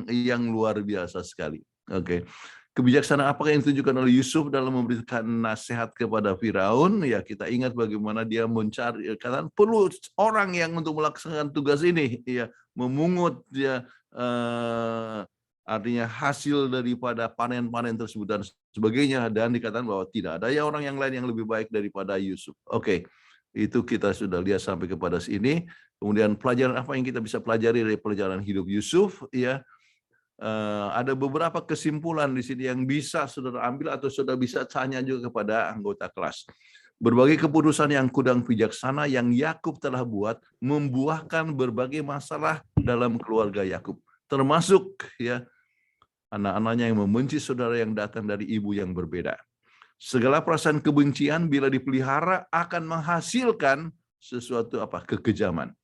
yang luar biasa sekali. Oke. Kebijaksanaan apakah yang ditunjukkan oleh Yusuf dalam memberikan nasihat kepada Firaun? Ya, kita ingat bagaimana dia mencari, katakan perlu orang yang untuk melaksanakan tugas ini, ya, memungut, ya, artinya hasil daripada panen-panen tersebut dan sebagainya, dan dikatakan bahwa tidak ada orang yang lain yang lebih baik daripada Yusuf. Oke, itu kita sudah lihat sampai kepada sini. Kemudian pelajaran apa yang kita bisa pelajari dari pelajaran hidup Yusuf? Ya, ada beberapa kesimpulan di sini yang bisa saudara ambil atau saudara bisa tanya juga kepada anggota kelas. Berbagai keputusan yang kudang bijaksana yang Yakub telah buat membuahkan berbagai masalah dalam keluarga Yakub, termasuk, ya, anak-anaknya yang membenci saudara yang datang dari ibu yang berbeda. Segala perasaan kebencian bila dipelihara akan menghasilkan sesuatu kekejaman.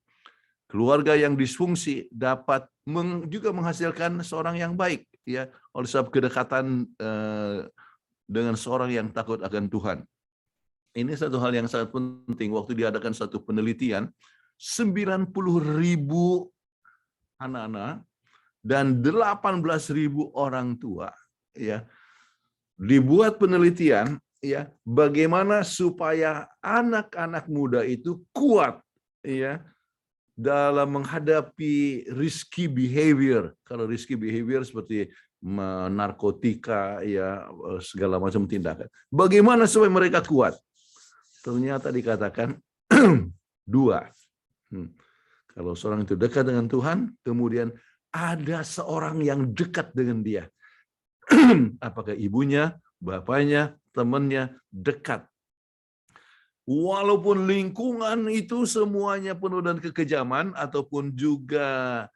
Keluarga yang disfungsi dapat juga menghasilkan seorang yang baik, ya, oleh sebab kedekatan dengan seorang yang takut akan Tuhan. Ini satu hal yang sangat penting. Waktu diadakan satu penelitian, 90.000 anak-anak dan 18.000 orang tua, ya, dibuat penelitian, ya, bagaimana supaya anak-anak muda itu kuat, ya, dalam menghadapi risky behavior. Kalau risky behavior seperti narkotika, ya, segala macam tindakan. Bagaimana supaya mereka kuat? Ternyata dikatakan dua. Kalau seorang itu dekat dengan Tuhan, kemudian ada seorang yang dekat dengan dia. Apakah ibunya, bapaknya, temannya dekat. Walaupun lingkungan itu semuanya penuh dengan kekejaman ataupun juga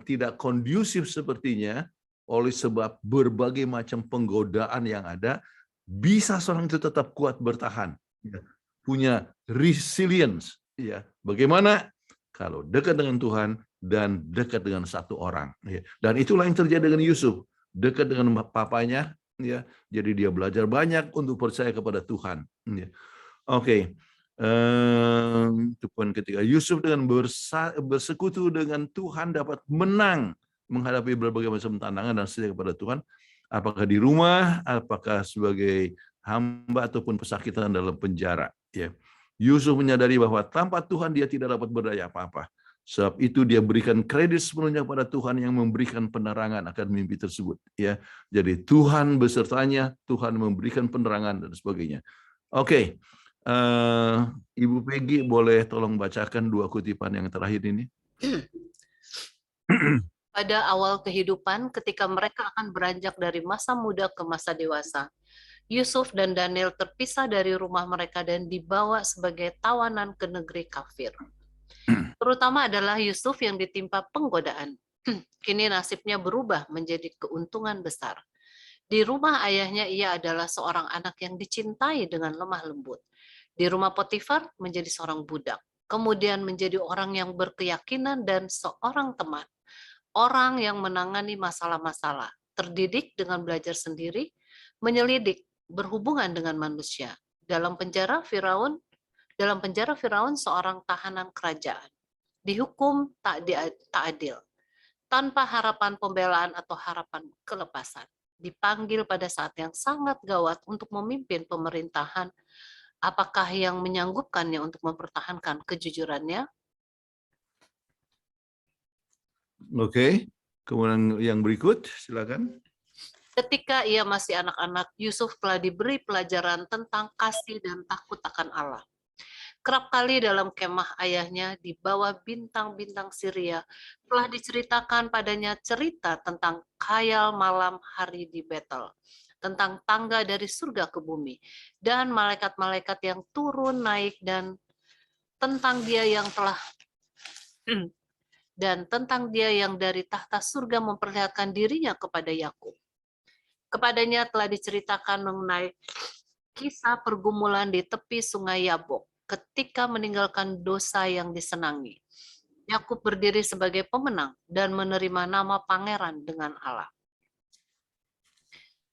tidak kondusif sepertinya, oleh sebab berbagai macam penggodaan yang ada, bisa seorang itu tetap kuat bertahan, ya, punya resilience. Ya. Bagaimana? Kalau dekat dengan Tuhan dan dekat dengan satu orang. Ya. Dan itulah yang terjadi dengan Yusuf, dekat dengan papanya, ya, jadi dia belajar banyak untuk percaya kepada Tuhan. Ya. Oke, ketika Yusuf dengan bersekutu dengan Tuhan dapat menang menghadapi berbagai macam tantangan dan setia kepada Tuhan, apakah di rumah, apakah sebagai hamba ataupun pesakitan dalam penjara. Ya. Yusuf menyadari bahwa tanpa Tuhan dia tidak dapat berdaya apa-apa. Sebab itu dia berikan kredit sepenuhnya pada Tuhan yang memberikan penerangan akan mimpi tersebut. Ya, jadi Tuhan besertanya, Tuhan memberikan penerangan dan sebagainya. Oke. Ibu Peggy boleh tolong bacakan 2 kutipan yang terakhir ini. Pada awal kehidupan, ketika mereka akan beranjak dari masa muda ke masa dewasa, Yusuf dan Daniel terpisah dari rumah mereka dan dibawa sebagai tawanan ke negeri kafir. Terutama adalah Yusuf yang ditimpa penggodaan. Kini nasibnya berubah menjadi keuntungan besar. Di rumah ayahnya ia adalah seorang anak yang dicintai dengan lemah lembut. Di rumah Potifar menjadi seorang budak, kemudian menjadi orang yang berkeyakinan dan seorang teman, orang yang menangani masalah-masalah, terdidik dengan belajar sendiri, menyelidik, berhubungan dengan manusia. Dalam penjara Firaun seorang tahanan kerajaan, dihukum tak adil. tanpa harapan pembelaan atau harapan kelepasan. Dipanggil pada saat yang sangat gawat untuk memimpin pemerintahan. Apakah yang menyanggupkannya untuk mempertahankan kejujurannya? Oke. Kemudian yang berikut, silakan. Ketika ia masih anak-anak, Yusuf telah diberi pelajaran tentang kasih dan takut akan Allah. Kerap kali dalam kemah ayahnya di bawah bintang-bintang Syria telah diceritakan padanya cerita tentang khayal malam hari di Betel, tentang tangga dari surga ke bumi, dan malaikat-malaikat yang turun naik, dan tentang dia yang telah dan tentang dia yang dari tahta surga memperlihatkan dirinya kepada Yakub. Kepadanya telah diceritakan mengenai kisah pergumulan di tepi sungai Yabok ketika meninggalkan dosa yang disenangi. Yakub berdiri sebagai pemenang dan menerima nama pangeran dengan Allah.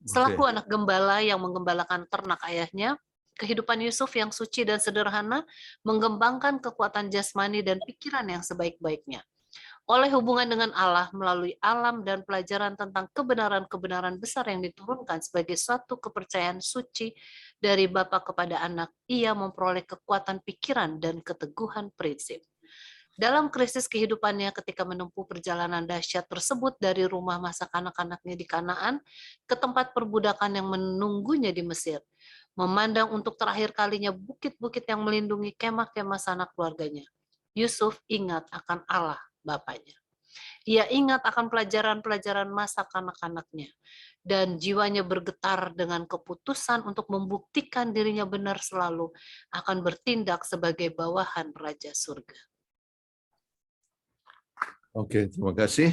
Selaku anak gembala yang menggembalakan ternak ayahnya, kehidupan Yusuf yang suci dan sederhana mengembangkan kekuatan jasmani dan pikiran yang sebaik-baiknya. Oleh hubungan dengan Allah melalui alam dan pelajaran tentang kebenaran-kebenaran besar yang diturunkan sebagai suatu kepercayaan suci dari bapa kepada anak, ia memperoleh kekuatan pikiran dan keteguhan prinsip. Dalam krisis kehidupannya ketika menempuh perjalanan dahsyat tersebut dari rumah masa kanak-kanaknya di Kanaan ke tempat perbudakan yang menunggunya di Mesir, memandang untuk terakhir kalinya bukit-bukit yang melindungi kemah-kemah sanak keluarganya, Yusuf ingat akan Allah bapaknya. Ia ingat akan pelajaran-pelajaran masa kanak-kanaknya, dan jiwanya bergetar dengan keputusan untuk membuktikan dirinya benar selalu akan bertindak sebagai bawahan Raja Surga. Oke, terima kasih.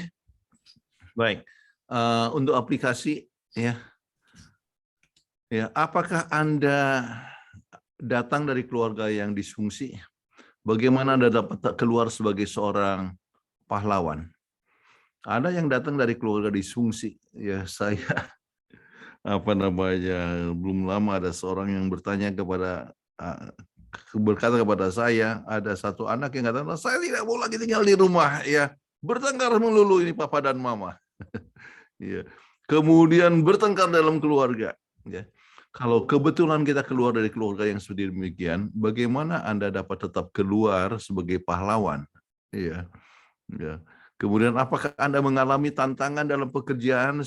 Baik, untuk aplikasi ya, apakah Anda datang dari keluarga yang disfungsi? Bagaimana Anda dapat keluar sebagai seorang pahlawan? Ada yang datang dari keluarga disfungsi. Ya, saya belum lama ada seorang yang berkata kepada saya, ada satu anak yang kata, saya tidak mau lagi tinggal di rumah, ya, bertengkar melulu ini papa dan mama. Ya. Kemudian bertengkar dalam keluarga. Ya. Kalau kebetulan kita keluar dari keluarga yang seperti demikian, bagaimana Anda dapat tetap keluar sebagai pahlawan? Ya. Ya. Kemudian apakah Anda mengalami tantangan dalam pekerjaan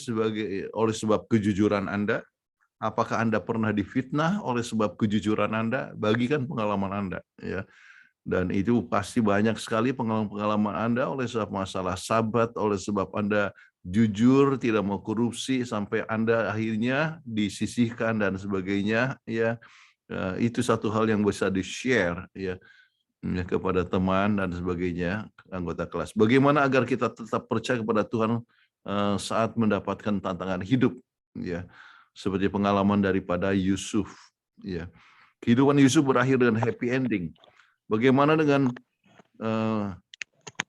oleh sebab kejujuran Anda? Apakah Anda pernah difitnah oleh sebab kejujuran Anda? Bagikan pengalaman Anda, ya. Dan itu pasti banyak sekali pengalaman Anda oleh sebab masalah sabat, oleh sebab Anda jujur, tidak mau korupsi sampai Anda akhirnya disisihkan dan sebagainya, ya. Itu satu hal yang bisa di-share, ya, kepada teman dan sebagainya, anggota kelas. Bagaimana agar kita tetap percaya kepada Tuhan saat mendapatkan tantangan hidup, ya, seperti pengalaman daripada Yusuf, ya. Kehidupan Yusuf berakhir dengan happy ending. Bagaimana dengan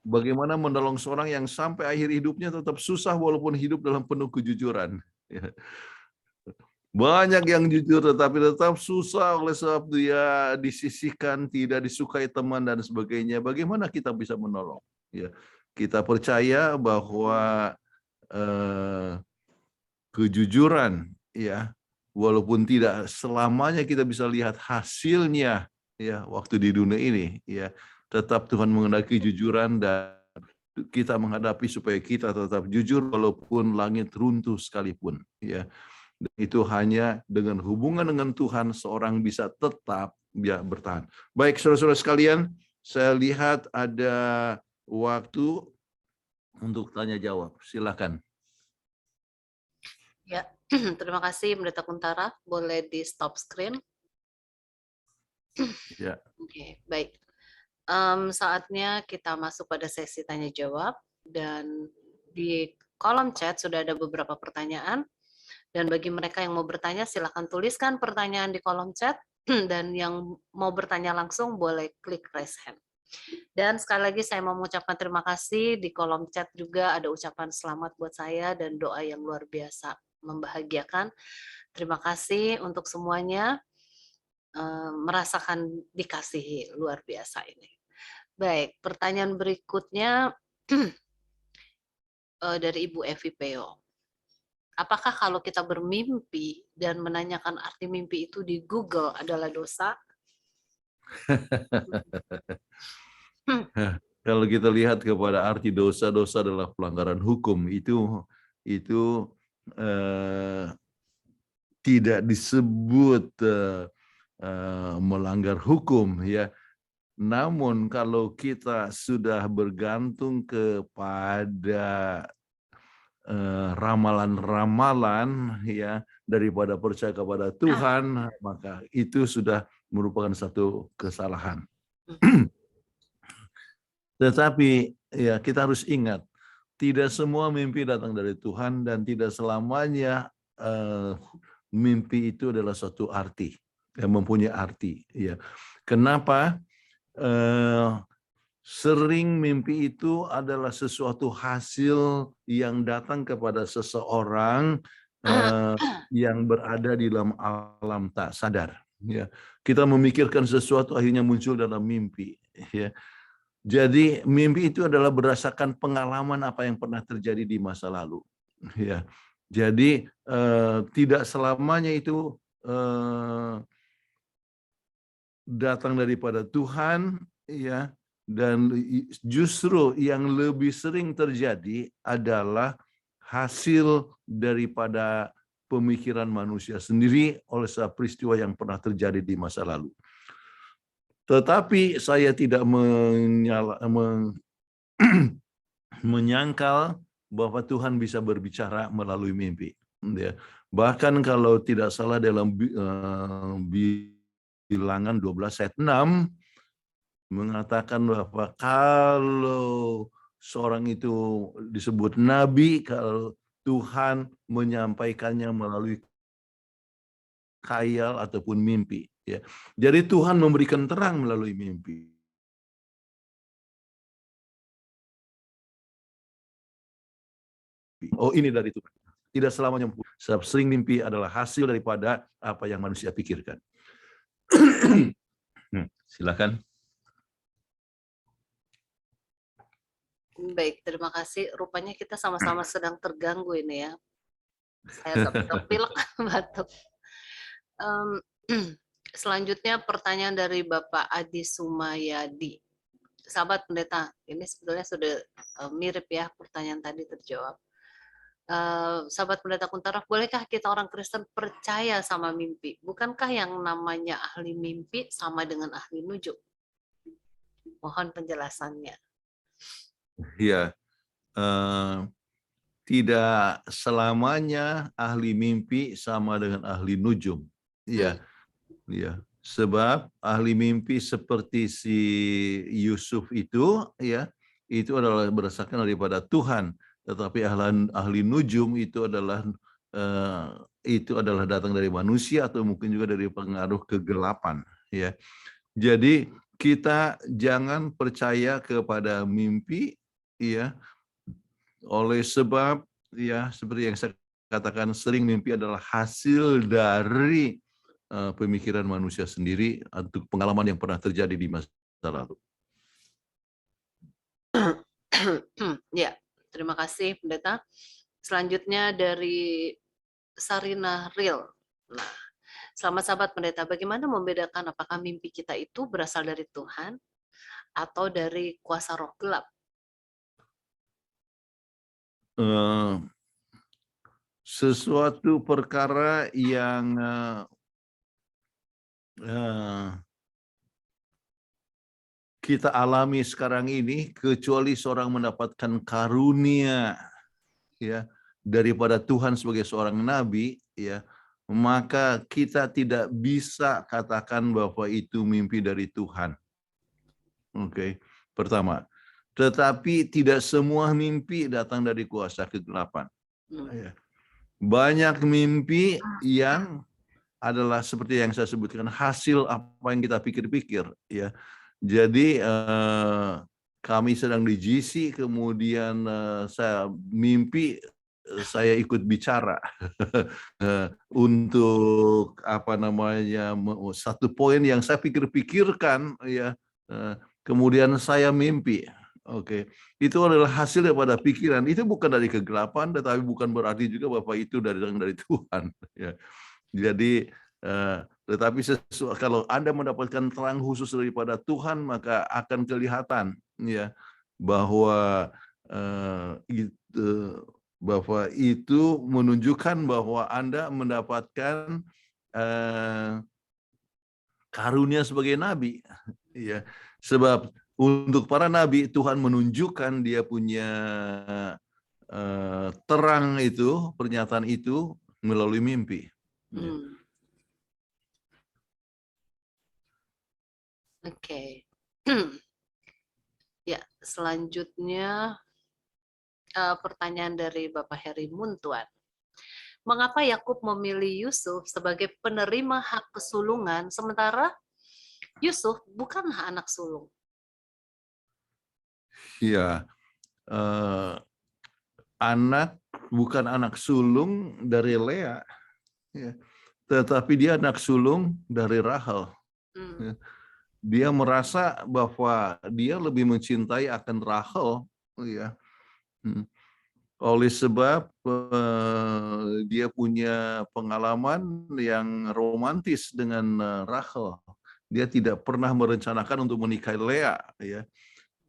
bagaimana menolong seorang yang sampai akhir hidupnya tetap susah walaupun hidup dalam penuh kejujuran, ya. Banyak yang jujur tetapi tetap susah oleh sebab dia disisihkan, tidak disukai teman dan sebagainya. Bagaimana kita bisa menolong? Ya, kita percaya bahwa kejujuran, ya, walaupun tidak selamanya kita bisa lihat hasilnya, ya, waktu di dunia ini, ya, tetap Tuhan mengendaki kejujuran dan kita menghadapi supaya kita tetap jujur walaupun langit runtuh sekalipun, ya. Itu hanya dengan hubungan dengan Tuhan seorang bisa tetap bertahan. Baik, saudara-saudara sekalian, saya lihat ada waktu untuk tanya jawab. Silakan. Ya, terima kasih Pendeta Kuntara. Boleh di stop screen? Ya. Oke, baik. Saatnya kita masuk pada sesi tanya jawab, dan di kolom chat sudah ada beberapa pertanyaan. Dan bagi mereka yang mau bertanya, silakan tuliskan pertanyaan di kolom chat, dan yang mau bertanya langsung boleh klik raise hand. Dan sekali lagi saya mau mengucapkan terima kasih, di kolom chat juga ada ucapan selamat buat saya dan doa yang luar biasa membahagiakan. Terima kasih untuk semuanya, merasakan dikasihi luar biasa ini. Baik, pertanyaan berikutnya, dari Ibu Evi Peo. Apakah kalau kita bermimpi dan menanyakan arti mimpi itu di Google adalah dosa? Kalau kita lihat kepada arti dosa, dosa adalah pelanggaran hukum. Itu tidak disebut melanggar hukum, ya. Namun kalau kita sudah bergantung kepada ramalan-ramalan, ya, daripada percaya kepada Tuhan, maka itu sudah merupakan satu kesalahan. Tetapi ya kita harus ingat, tidak semua mimpi datang dari Tuhan dan tidak selamanya mimpi itu adalah suatu arti, yang mempunyai arti. Ya, kenapa? Sering mimpi itu adalah sesuatu hasil yang datang kepada seseorang yang berada di dalam alam tak sadar. Ya, kita memikirkan sesuatu akhirnya muncul dalam mimpi. Ya, jadi mimpi itu adalah berdasarkan pengalaman apa yang pernah terjadi di masa lalu. Ya, jadi tidak selamanya itu datang daripada Tuhan, ya. Dan justru yang lebih sering terjadi adalah hasil daripada pemikiran manusia sendiri oleh sebab peristiwa yang pernah terjadi di masa lalu. Tetapi saya tidak menyangkal bahwa Tuhan bisa berbicara melalui mimpi. Bahkan kalau tidak salah dalam Bilangan 12 ayat 6 mengatakan bahwa kalau seorang itu disebut nabi, kalau Tuhan menyampaikannya melalui khayal ataupun mimpi. Ya. Jadi Tuhan memberikan terang melalui mimpi. Oh, ini dari Tuhan. Tidak selamanya. Sebab sering mimpi adalah hasil daripada apa yang manusia pikirkan. Silakan. Baik, terima kasih. Rupanya kita sama-sama sedang terganggu ini ya. Saya sampai kepilek batuk. Selanjutnya pertanyaan dari Bapak Adi Sumayadi. Sahabat pendeta, ini sebetulnya sudah mirip ya pertanyaan tadi terjawab. Sahabat pendeta Kuntara, bolehkah kita orang Kristen percaya sama mimpi? Bukankah yang namanya ahli mimpi sama dengan ahli nujum? Mohon penjelasannya. Ya, tidak selamanya ahli mimpi sama dengan ahli nujum. Ya, ya. Sebab ahli mimpi seperti si Yusuf itu, ya, itu adalah berdasarkan daripada Tuhan. Tetapi ahli nujum itu adalah datang dari manusia atau mungkin juga dari pengaruh kegelapan. Ya, jadi kita jangan percaya kepada mimpi, ya, oleh sebab ya seperti yang saya katakan, sering mimpi adalah hasil dari pemikiran manusia sendiri untuk pengalaman yang pernah terjadi di masa lalu. Ya, terima kasih pendeta. Selanjutnya dari Sarina Real. Nah, selamat sahabat pendeta, bagaimana membedakan apakah mimpi kita itu berasal dari Tuhan atau dari kuasa roh gelap? Sesuatu perkara yang kita alami sekarang ini, kecuali seorang mendapatkan karunia, ya, daripada Tuhan sebagai seorang nabi, ya, maka kita tidak bisa katakan bahwa itu mimpi dari Tuhan. Oke, pertama. Tetapi tidak semua mimpi datang dari kuasa kegelapan. Ya. Banyak mimpi yang adalah seperti yang saya sebutkan, hasil apa yang kita pikir-pikir, ya. Jadi kami sedang di GC, kemudian saya mimpi saya ikut bicara untuk apa namanya, satu poin yang saya pikir-pikirkan, ya. Kemudian saya mimpi, Oke, itu adalah hasil daripada pikiran. Itu bukan dari kegelapan, tetapi bukan berarti juga bahwa itu dari Tuhan. Ya. Jadi, tetapi kalau Anda mendapatkan terang khusus daripada Tuhan, maka akan kelihatan, ya, bahwa itu menunjukkan bahwa Anda mendapatkan karunia sebagai nabi, ya. Sebab untuk para nabi Tuhan menunjukkan dia punya terang itu, pernyataan itu melalui mimpi. Ya. Oke. Ya, selanjutnya pertanyaan dari Bapak Heri Muntuan. Mengapa Yakub memilih Yusuf sebagai penerima hak kesulungan sementara Yusuf bukanlah anak sulung? Iya, bukan anak sulung dari Lea, ya, tetapi dia anak sulung dari Rahel. Ya. Dia merasa bahwa dia lebih mencintai akan Rahel, ya. Oleh sebab dia punya pengalaman yang romantis dengan Rahel. Dia tidak pernah merencanakan untuk menikahi Lea, ya.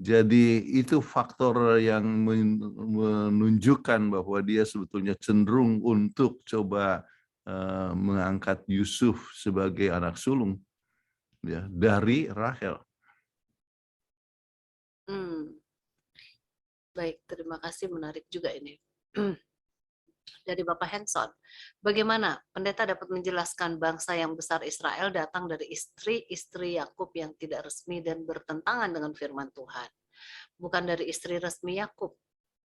Jadi itu faktor yang menunjukkan bahwa dia sebetulnya cenderung untuk coba mengangkat Yusuf sebagai anak sulung, ya, dari Rahel. Baik, terima kasih, menarik juga ini. Dari Bapak Henson, bagaimana pendeta dapat menjelaskan bangsa yang besar Israel datang dari istri-istri Yakub yang tidak resmi dan bertentangan dengan firman Tuhan, bukan dari istri resmi Yakub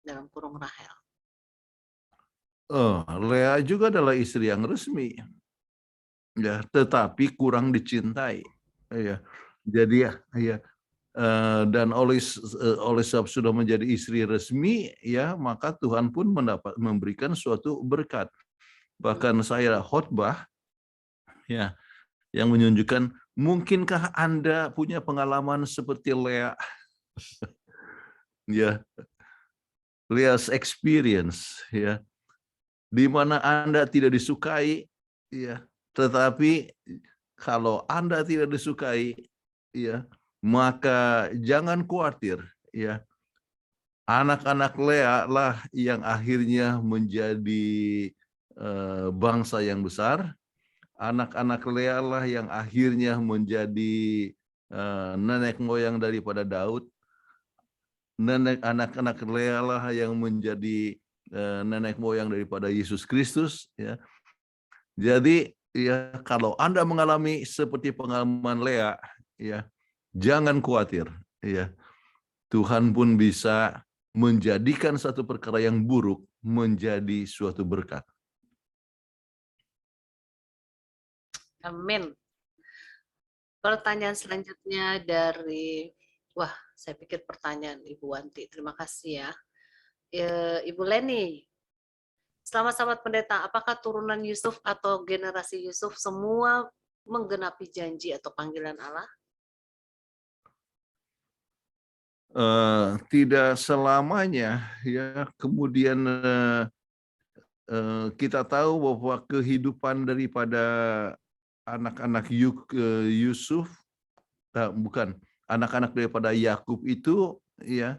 dalam kurung Rahel? Lea juga adalah istri yang resmi, ya, tetapi kurang dicintai, ya. Jadi ya, dan oleh sebab sudah menjadi istri resmi, ya, maka Tuhan pun memberikan suatu berkat. Bahkan saya khotbah, ya, yang menunjukkan mungkinkah Anda punya pengalaman seperti Lea, ya, Lea's experience, ya, di mana Anda tidak disukai, ya, tetapi kalau Anda tidak disukai, ya, maka jangan khawatir, ya. Anak-anak Lea lah yang akhirnya menjadi bangsa yang besar. Anak-anak Lea lah yang akhirnya menjadi nenek moyang daripada Daud. Anak-anak Lea lah yang menjadi nenek moyang daripada Yesus Kristus, ya. Jadi, ya, kalau Anda mengalami seperti pengalaman Lea, ya, jangan khawatir, ya. Tuhan pun bisa menjadikan satu perkara yang buruk menjadi suatu berkat. Amin. Pertanyaan selanjutnya dari, saya pikir pertanyaan Ibu Wanti. Terima kasih, ya. Ibu Leni, selamat sahabat pendeta, apakah turunan Yusuf atau generasi Yusuf semua menggenapi janji atau panggilan Allah? Tidak selamanya, ya. Kemudian kita tahu bahwa kehidupan daripada anak-anak Yusuf, bukan anak-anak daripada Yakub itu, ya,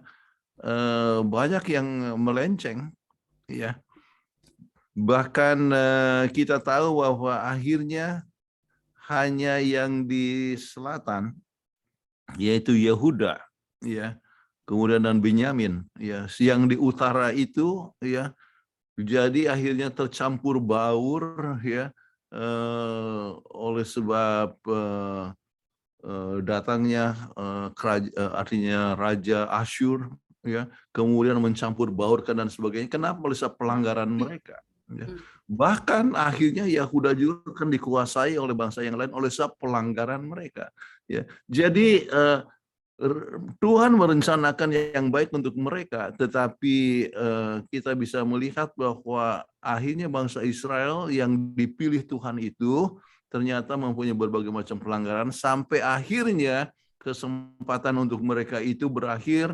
banyak yang melenceng, ya. Bahkan kita tahu bahwa akhirnya hanya yang di selatan, yaitu Yehuda, ya, kemudian dan Benyamin, ya, yang di utara itu, ya, jadi akhirnya tercampur baur, ya, oleh sebab datangnya artinya Raja Asyur, ya, kemudian mencampur baurkan dan sebagainya. Kenapa? Oleh sebab pelanggaran mereka, ya. Bahkan akhirnya Yehuda juga kan dikuasai oleh bangsa yang lain oleh sebab pelanggaran mereka, ya. Jadi Tuhan merencanakan yang baik untuk mereka, tetapi kita bisa melihat bahwa akhirnya bangsa Israel yang dipilih Tuhan itu ternyata mempunyai berbagai macam pelanggaran sampai akhirnya kesempatan untuk mereka itu berakhir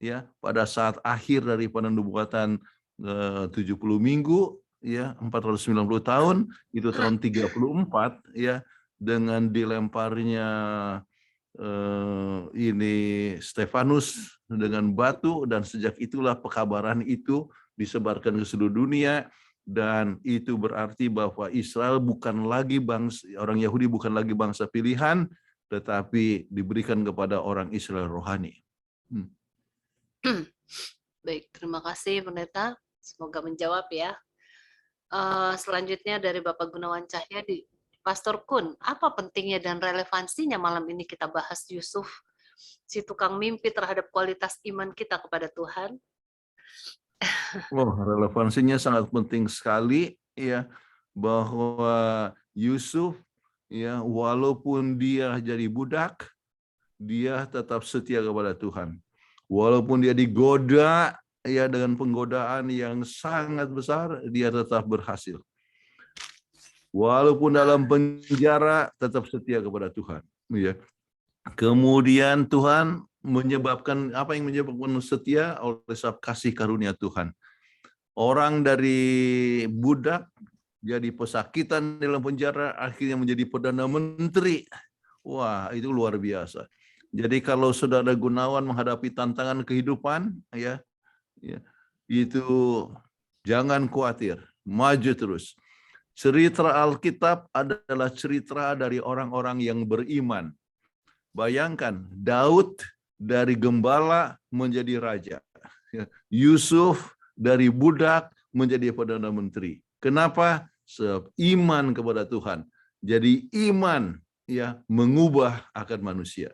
ya pada saat akhir dari penubuatan 70 minggu ya 490 tahun itu tahun 34 ya dengan dilemparnya ini Stefanus dengan batu, dan sejak itulah pekabaran itu disebarkan ke seluruh dunia, dan itu berarti bahwa Israel bukan lagi bangsa, orang Yahudi bukan lagi bangsa pilihan, tetapi diberikan kepada orang Israel rohani. Baik, terima kasih Pendeta. Semoga menjawab ya. Selanjutnya dari Bapak Gunawan Cahyadi. Pastor Kun, apa pentingnya dan relevansinya malam ini kita bahas Yusuf, si tukang mimpi, terhadap kualitas iman kita kepada Tuhan? Relevansinya sangat penting sekali ya, bahwa Yusuf ya walaupun dia jadi budak, dia tetap setia kepada Tuhan. Walaupun dia digoda ya dengan penggodaan yang sangat besar, dia tetap berhasil. Walaupun dalam penjara, tetap setia kepada Tuhan. Ya. Kemudian Tuhan menyebabkan, apa yang menyebabkan setia? Oleh sebab kasih karunia Tuhan. Orang dari budak jadi pesakitan dalam penjara, akhirnya menjadi Perdana Menteri. Wah, itu luar biasa. Jadi kalau Saudara Gunawan menghadapi tantangan kehidupan, ya itu jangan khawatir, maju terus. Cerita Alkitab adalah cerita dari orang-orang yang beriman. Bayangkan, Daud dari gembala menjadi raja. Yusuf dari budak menjadi Perdana Menteri. Kenapa? Sebab iman kepada Tuhan. Jadi iman ya mengubah akan manusia.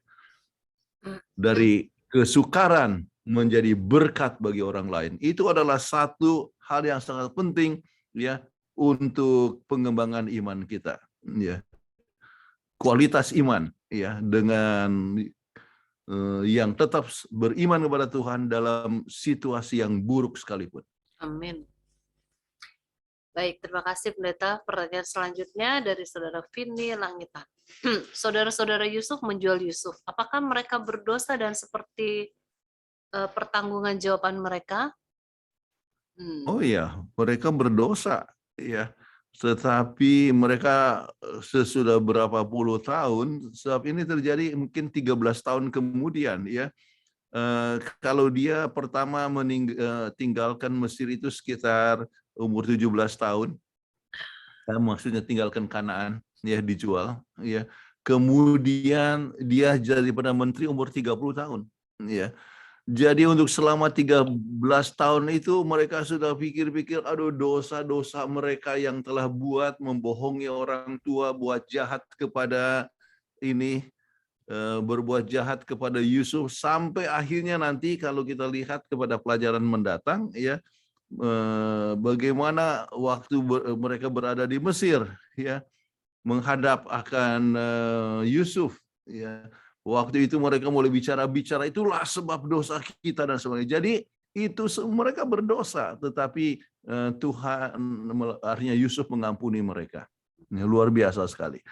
Dari kesukaran menjadi berkat bagi orang lain. Itu adalah satu hal yang sangat penting ya untuk pengembangan iman kita, ya. Kualitas iman, ya, dengan yang tetap beriman kepada Tuhan dalam situasi yang buruk sekalipun. Amin. Baik, terima kasih Pendeta. Pertanyaan selanjutnya dari Saudara Vini Langitan. Saudara-saudara Yusuf menjual Yusuf. Apakah mereka berdosa dan seperti pertanggungan jawaban mereka? Oh iya, mereka berdosa, ya. Tetapi mereka sesudah berapa puluh tahun, sebab ini terjadi mungkin 13 tahun kemudian, ya. Kalau dia pertama tinggalkan Mesir itu sekitar umur 17 tahun, maksudnya tinggalkan Kanaan, ya, dijual, ya. Kemudian dia jadi Perdana Menteri umur 30 tahun, ya. Jadi untuk selama 13 tahun itu mereka sudah pikir-pikir, aduh dosa-dosa mereka yang telah buat, membohongi orang tua, buat jahat kepada ini, berbuat jahat kepada Yusuf, sampai akhirnya nanti kalau kita lihat kepada pelajaran mendatang, ya, bagaimana waktu mereka berada di Mesir, ya, menghadap akan Yusuf, ya. Waktu itu mereka mulai bicara itulah sebab dosa kita dan sebagainya. Jadi itu mereka berdosa, tetapi Tuhan, artinya Yusuf mengampuni mereka. Ini luar biasa sekali.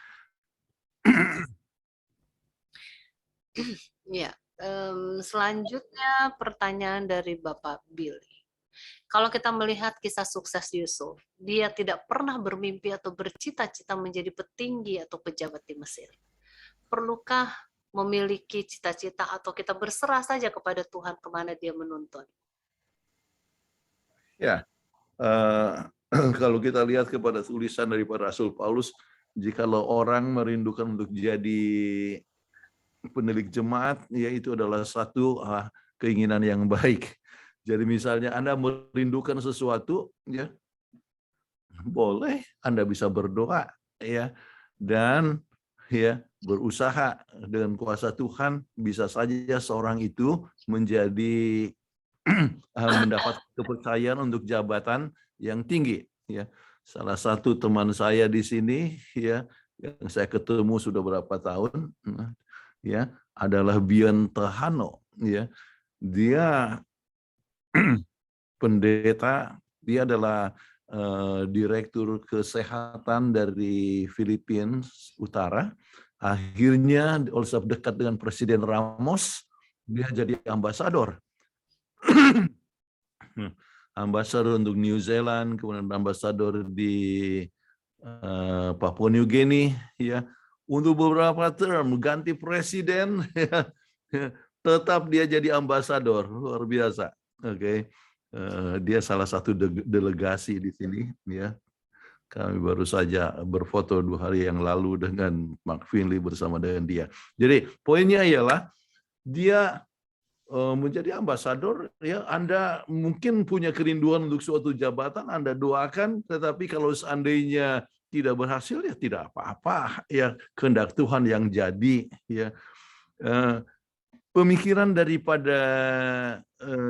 Ya, selanjutnya pertanyaan dari Bapak Billy. Kalau kita melihat kisah sukses Yusuf, dia tidak pernah bermimpi atau bercita-cita menjadi petinggi atau pejabat di Mesir. Perlukah memiliki cita-cita atau kita berserah saja kepada Tuhan kemana dia menuntun? Ya, kalau kita lihat kepada tulisan daripada Rasul Paulus, jikalau orang merindukan untuk jadi penilik jemaat, ya itu adalah satu keinginan yang baik. Jadi misalnya Anda merindukan sesuatu, ya boleh Anda bisa berdoa, ya, dan ya berusaha dengan kuasa Tuhan, bisa saja seorang itu menjadi mendapat kepercayaan untuk jabatan yang tinggi, ya. Salah satu teman saya di sini, ya, yang saya ketemu sudah berapa tahun, ya, adalah Bion Tehano, ya. Dia pendeta, dia adalah direktur kesehatan dari Filipina Utara. Akhirnya oleh sebab dekat dengan Presiden Ramos, dia jadi ambasador. ambasador untuk New Zealand, kemudian ambasador di Papua New Guinea, ya, untuk beberapa term ganti presiden, ya, tetap dia jadi ambasador, luar biasa. Oke, dia salah satu delegasi di sini, ya. Kami baru saja berfoto 2 hari yang lalu dengan Mark Finley bersama dengan dia. Jadi poinnya ialah dia menjadi ambasador, ya. Anda mungkin punya kerinduan untuk suatu jabatan, Anda doakan, tetapi kalau seandainya tidak berhasil, ya tidak apa-apa, ya, kehendak Tuhan yang jadi, ya. Pemikiran daripada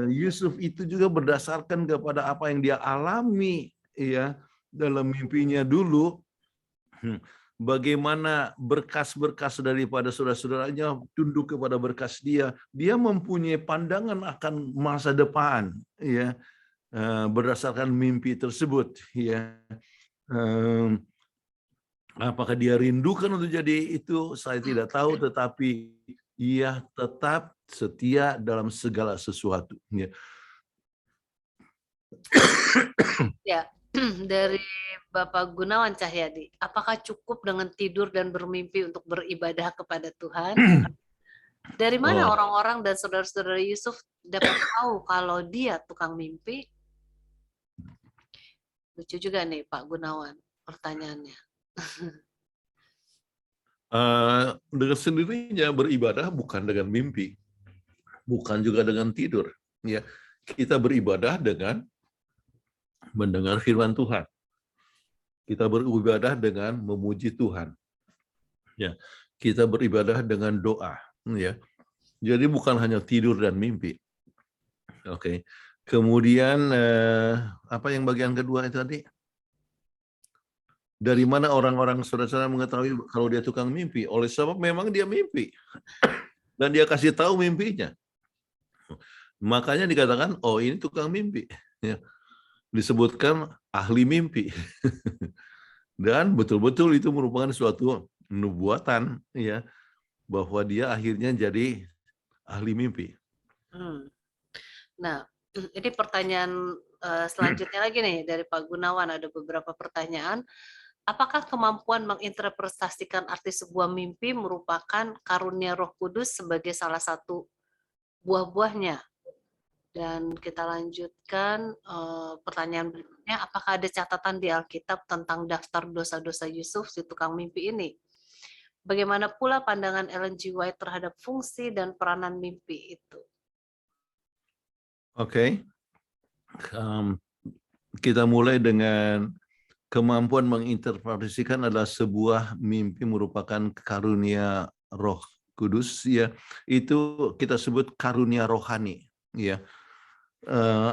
Yusuf itu juga berdasarkan kepada apa yang dia alami, ya, dalam mimpinya dulu. Bagaimana berkas-berkas daripada saudara-saudaranya tunduk kepada berkas dia. Dia mempunyai pandangan akan masa depan, ya, berdasarkan mimpi tersebut, ya. Apakah dia rindukan untuk jadi itu, saya tidak tahu, tetapi ia tetap setia dalam segala sesuatu, ya. Ya, dari Bapak Gunawan Cahyadi, apakah cukup dengan tidur dan bermimpi untuk beribadah kepada Tuhan? Dari mana orang-orang dan saudara-saudara Yusuf dapat tahu kalau dia tukang mimpi? Lucu juga nih Pak Gunawan pertanyaannya. Dengan sendirinya beribadah bukan dengan mimpi, bukan juga dengan tidur, ya. Kita beribadah dengan mendengar firman Tuhan. Kita beribadah dengan memuji Tuhan, ya. Kita beribadah dengan doa, ya. Jadi bukan hanya tidur dan mimpi. Oke. Kemudian apa yang bagian kedua itu tadi? Dari mana orang-orang saudara-saudara mengetahui kalau dia tukang mimpi? Oleh sebab memang dia mimpi. Dan dia kasih tahu mimpinya. Makanya dikatakan, oh ini tukang mimpi. Ya. Disebutkan ahli mimpi. Dan betul-betul itu merupakan suatu nubuatan, ya, bahwa dia akhirnya jadi ahli mimpi. Nah, ini pertanyaan selanjutnya lagi nih dari Pak Gunawan, ada beberapa pertanyaan. Apakah kemampuan menginterpretasikan arti sebuah mimpi merupakan karunia Roh Kudus sebagai salah satu buah-buahnya? Dan kita lanjutkan pertanyaan berikutnya, apakah ada catatan di Alkitab tentang daftar dosa-dosa Yusuf si tukang mimpi ini? Bagaimana pula pandangan Ellen G. White terhadap fungsi dan peranan mimpi itu? Oke. Kita mulai dengan kemampuan menginterpretasikan adalah sebuah mimpi merupakan karunia Roh Kudus, ya. Itu kita sebut karunia rohani, ya.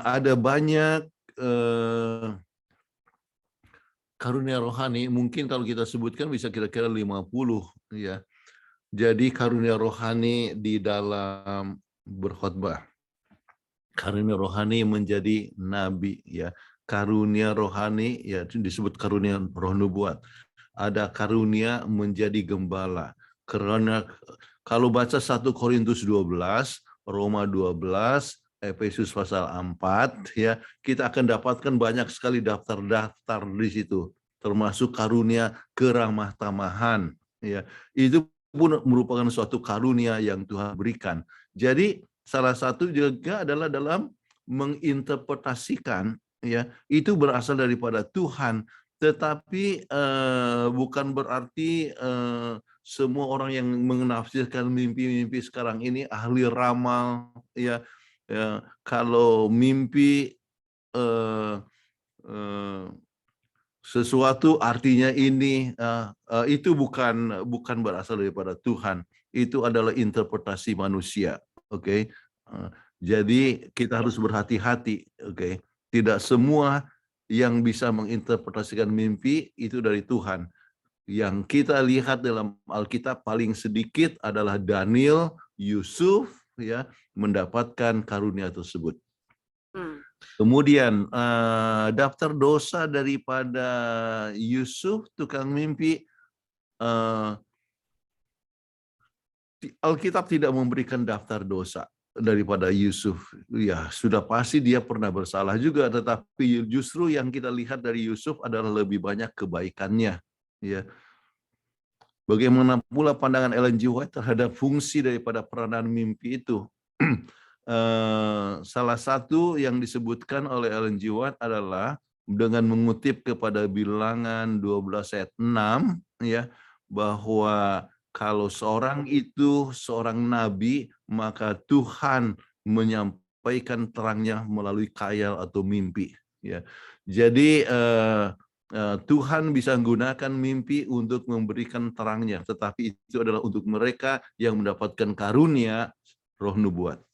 Ada banyak karunia rohani, mungkin kalau kita sebutkan bisa kira-kira 50, ya. Jadi karunia rohani di dalam berkhotbah, karunia rohani menjadi nabi, ya. Karunia rohani, ya, disebut karunia roh nubuat. Ada karunia menjadi gembala. Karena kalau baca 1 Korintus 12, Roma 12, Efesus pasal 4, ya, kita akan dapatkan banyak sekali daftar-daftar di situ, termasuk karunia keramah tamahan, ya. Itu pun merupakan suatu karunia yang Tuhan berikan. Jadi salah satu juga adalah dalam menginterpretasikan, ya, itu berasal daripada Tuhan, tetapi bukan berarti semua orang yang menafsirkan mimpi-mimpi sekarang ini ahli ramal, ya. Kalau mimpi sesuatu artinya ini, itu bukan berasal daripada Tuhan. Itu adalah interpretasi manusia, oke. Jadi kita harus berhati-hati, oke. Tidak semua yang bisa menginterpretasikan mimpi itu dari Tuhan. Yang kita lihat dalam Alkitab paling sedikit adalah Daniel, Yusuf, ya, mendapatkan karunia tersebut. Kemudian daftar dosa daripada Yusuf tukang mimpi, Alkitab tidak memberikan daftar dosa. daripada Yusuf. Ya, sudah pasti dia pernah bersalah juga, tetapi justru yang kita lihat dari Yusuf adalah lebih banyak kebaikannya. Ya. Bagaimana pula pandangan Ellen G. White terhadap fungsi daripada peranan mimpi itu? Salah satu yang disebutkan oleh Ellen G. White adalah dengan mengutip kepada Bilangan 12 ayat 6, ya, bahwa kalau seorang itu seorang nabi, maka Tuhan menyampaikan terangnya melalui khayal atau mimpi. Ya, jadi Tuhan bisa menggunakan mimpi untuk memberikan terangnya, tetapi itu adalah untuk mereka yang mendapatkan karunia roh nubuat.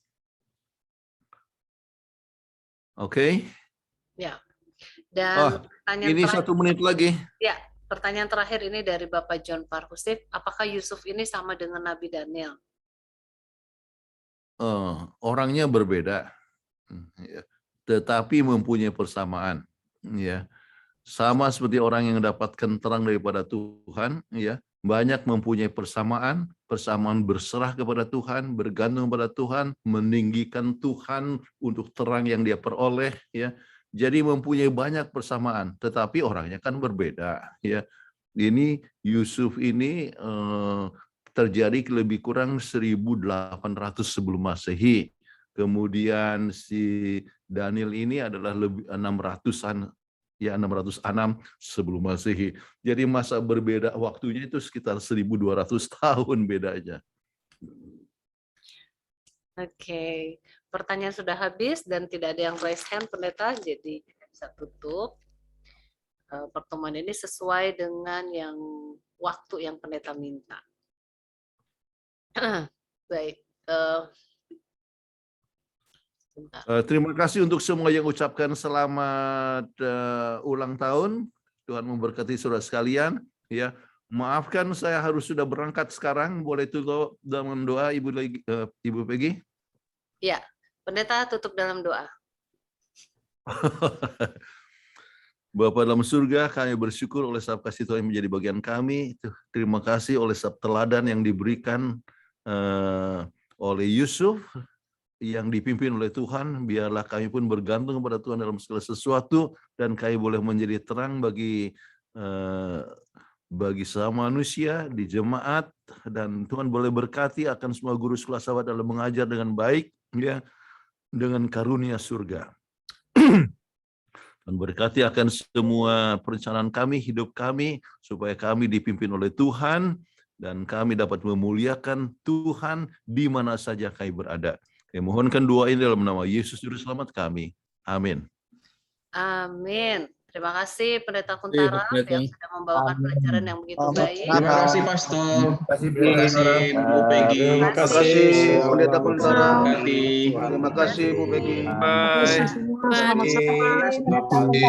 Oke? Ya. Dan pertanyaan ini terakhir, 1 menit lagi. ya, pertanyaan terakhir ini dari Bapak John Parhusif, apakah Yusuf ini sama dengan Nabi Daniel? Orangnya berbeda, tetapi mempunyai persamaan. Ya, sama seperti orang yang mendapatkan terang daripada Tuhan, ya, banyak mempunyai persamaan berserah kepada Tuhan, bergantung pada Tuhan, meninggikan Tuhan untuk terang yang dia peroleh, ya. Jadi mempunyai banyak persamaan, tetapi orangnya kan berbeda, ya. Ini Yusuf ini terjadi lebih kurang 1800 sebelum Masehi. Kemudian si Daniel ini adalah lebih 600-an, ya, 606 sebelum Masehi. Jadi masa berbeda waktunya itu sekitar 1200 tahun bedanya. Oke, pertanyaan sudah habis dan tidak ada yang raise hand, Pendeta, jadi bisa tutup. Pertemuan ini sesuai dengan yang waktu yang Pendeta minta. Baik. Terima kasih untuk semua yang ucapkan selamat ulang tahun. Tuhan memberkati saudara sekalian. Ya, maafkan saya harus sudah berangkat sekarang. Boleh tutup dalam doa, Ibu Peggy? Ya, Pendeta tutup dalam doa. Bapa dalam surga, kami bersyukur oleh sebab kasih Tuhan yang menjadi bagian kami. Terima kasih oleh sebab teladan yang diberikan oleh Yusuf, yang dipimpin oleh Tuhan. Biarlah kami pun bergantung kepada Tuhan dalam segala sesuatu, dan kami boleh menjadi terang bagi sesama manusia di jemaat, dan Tuhan boleh berkati akan semua guru sekolah sahabat dalam mengajar dengan baik, ya, dengan karunia surga. Dan berkati akan semua perencanaan kami, hidup kami, supaya kami dipimpin oleh Tuhan, dan kami dapat memuliakan Tuhan di mana saja kami berada. Kami mohonkan doa ini dalam nama Yesus Juru Selamat kami. Amin. Amin. Terima kasih Pendeta Kuntara yang sudah membawakan pelajaran yang begitu baik. Terima kasih Pastor. Terima kasih Bu Peggy. Terima kasih Pendeta Kuntara. Terima kasih Bu Peggy. Bye. Selamat pagi.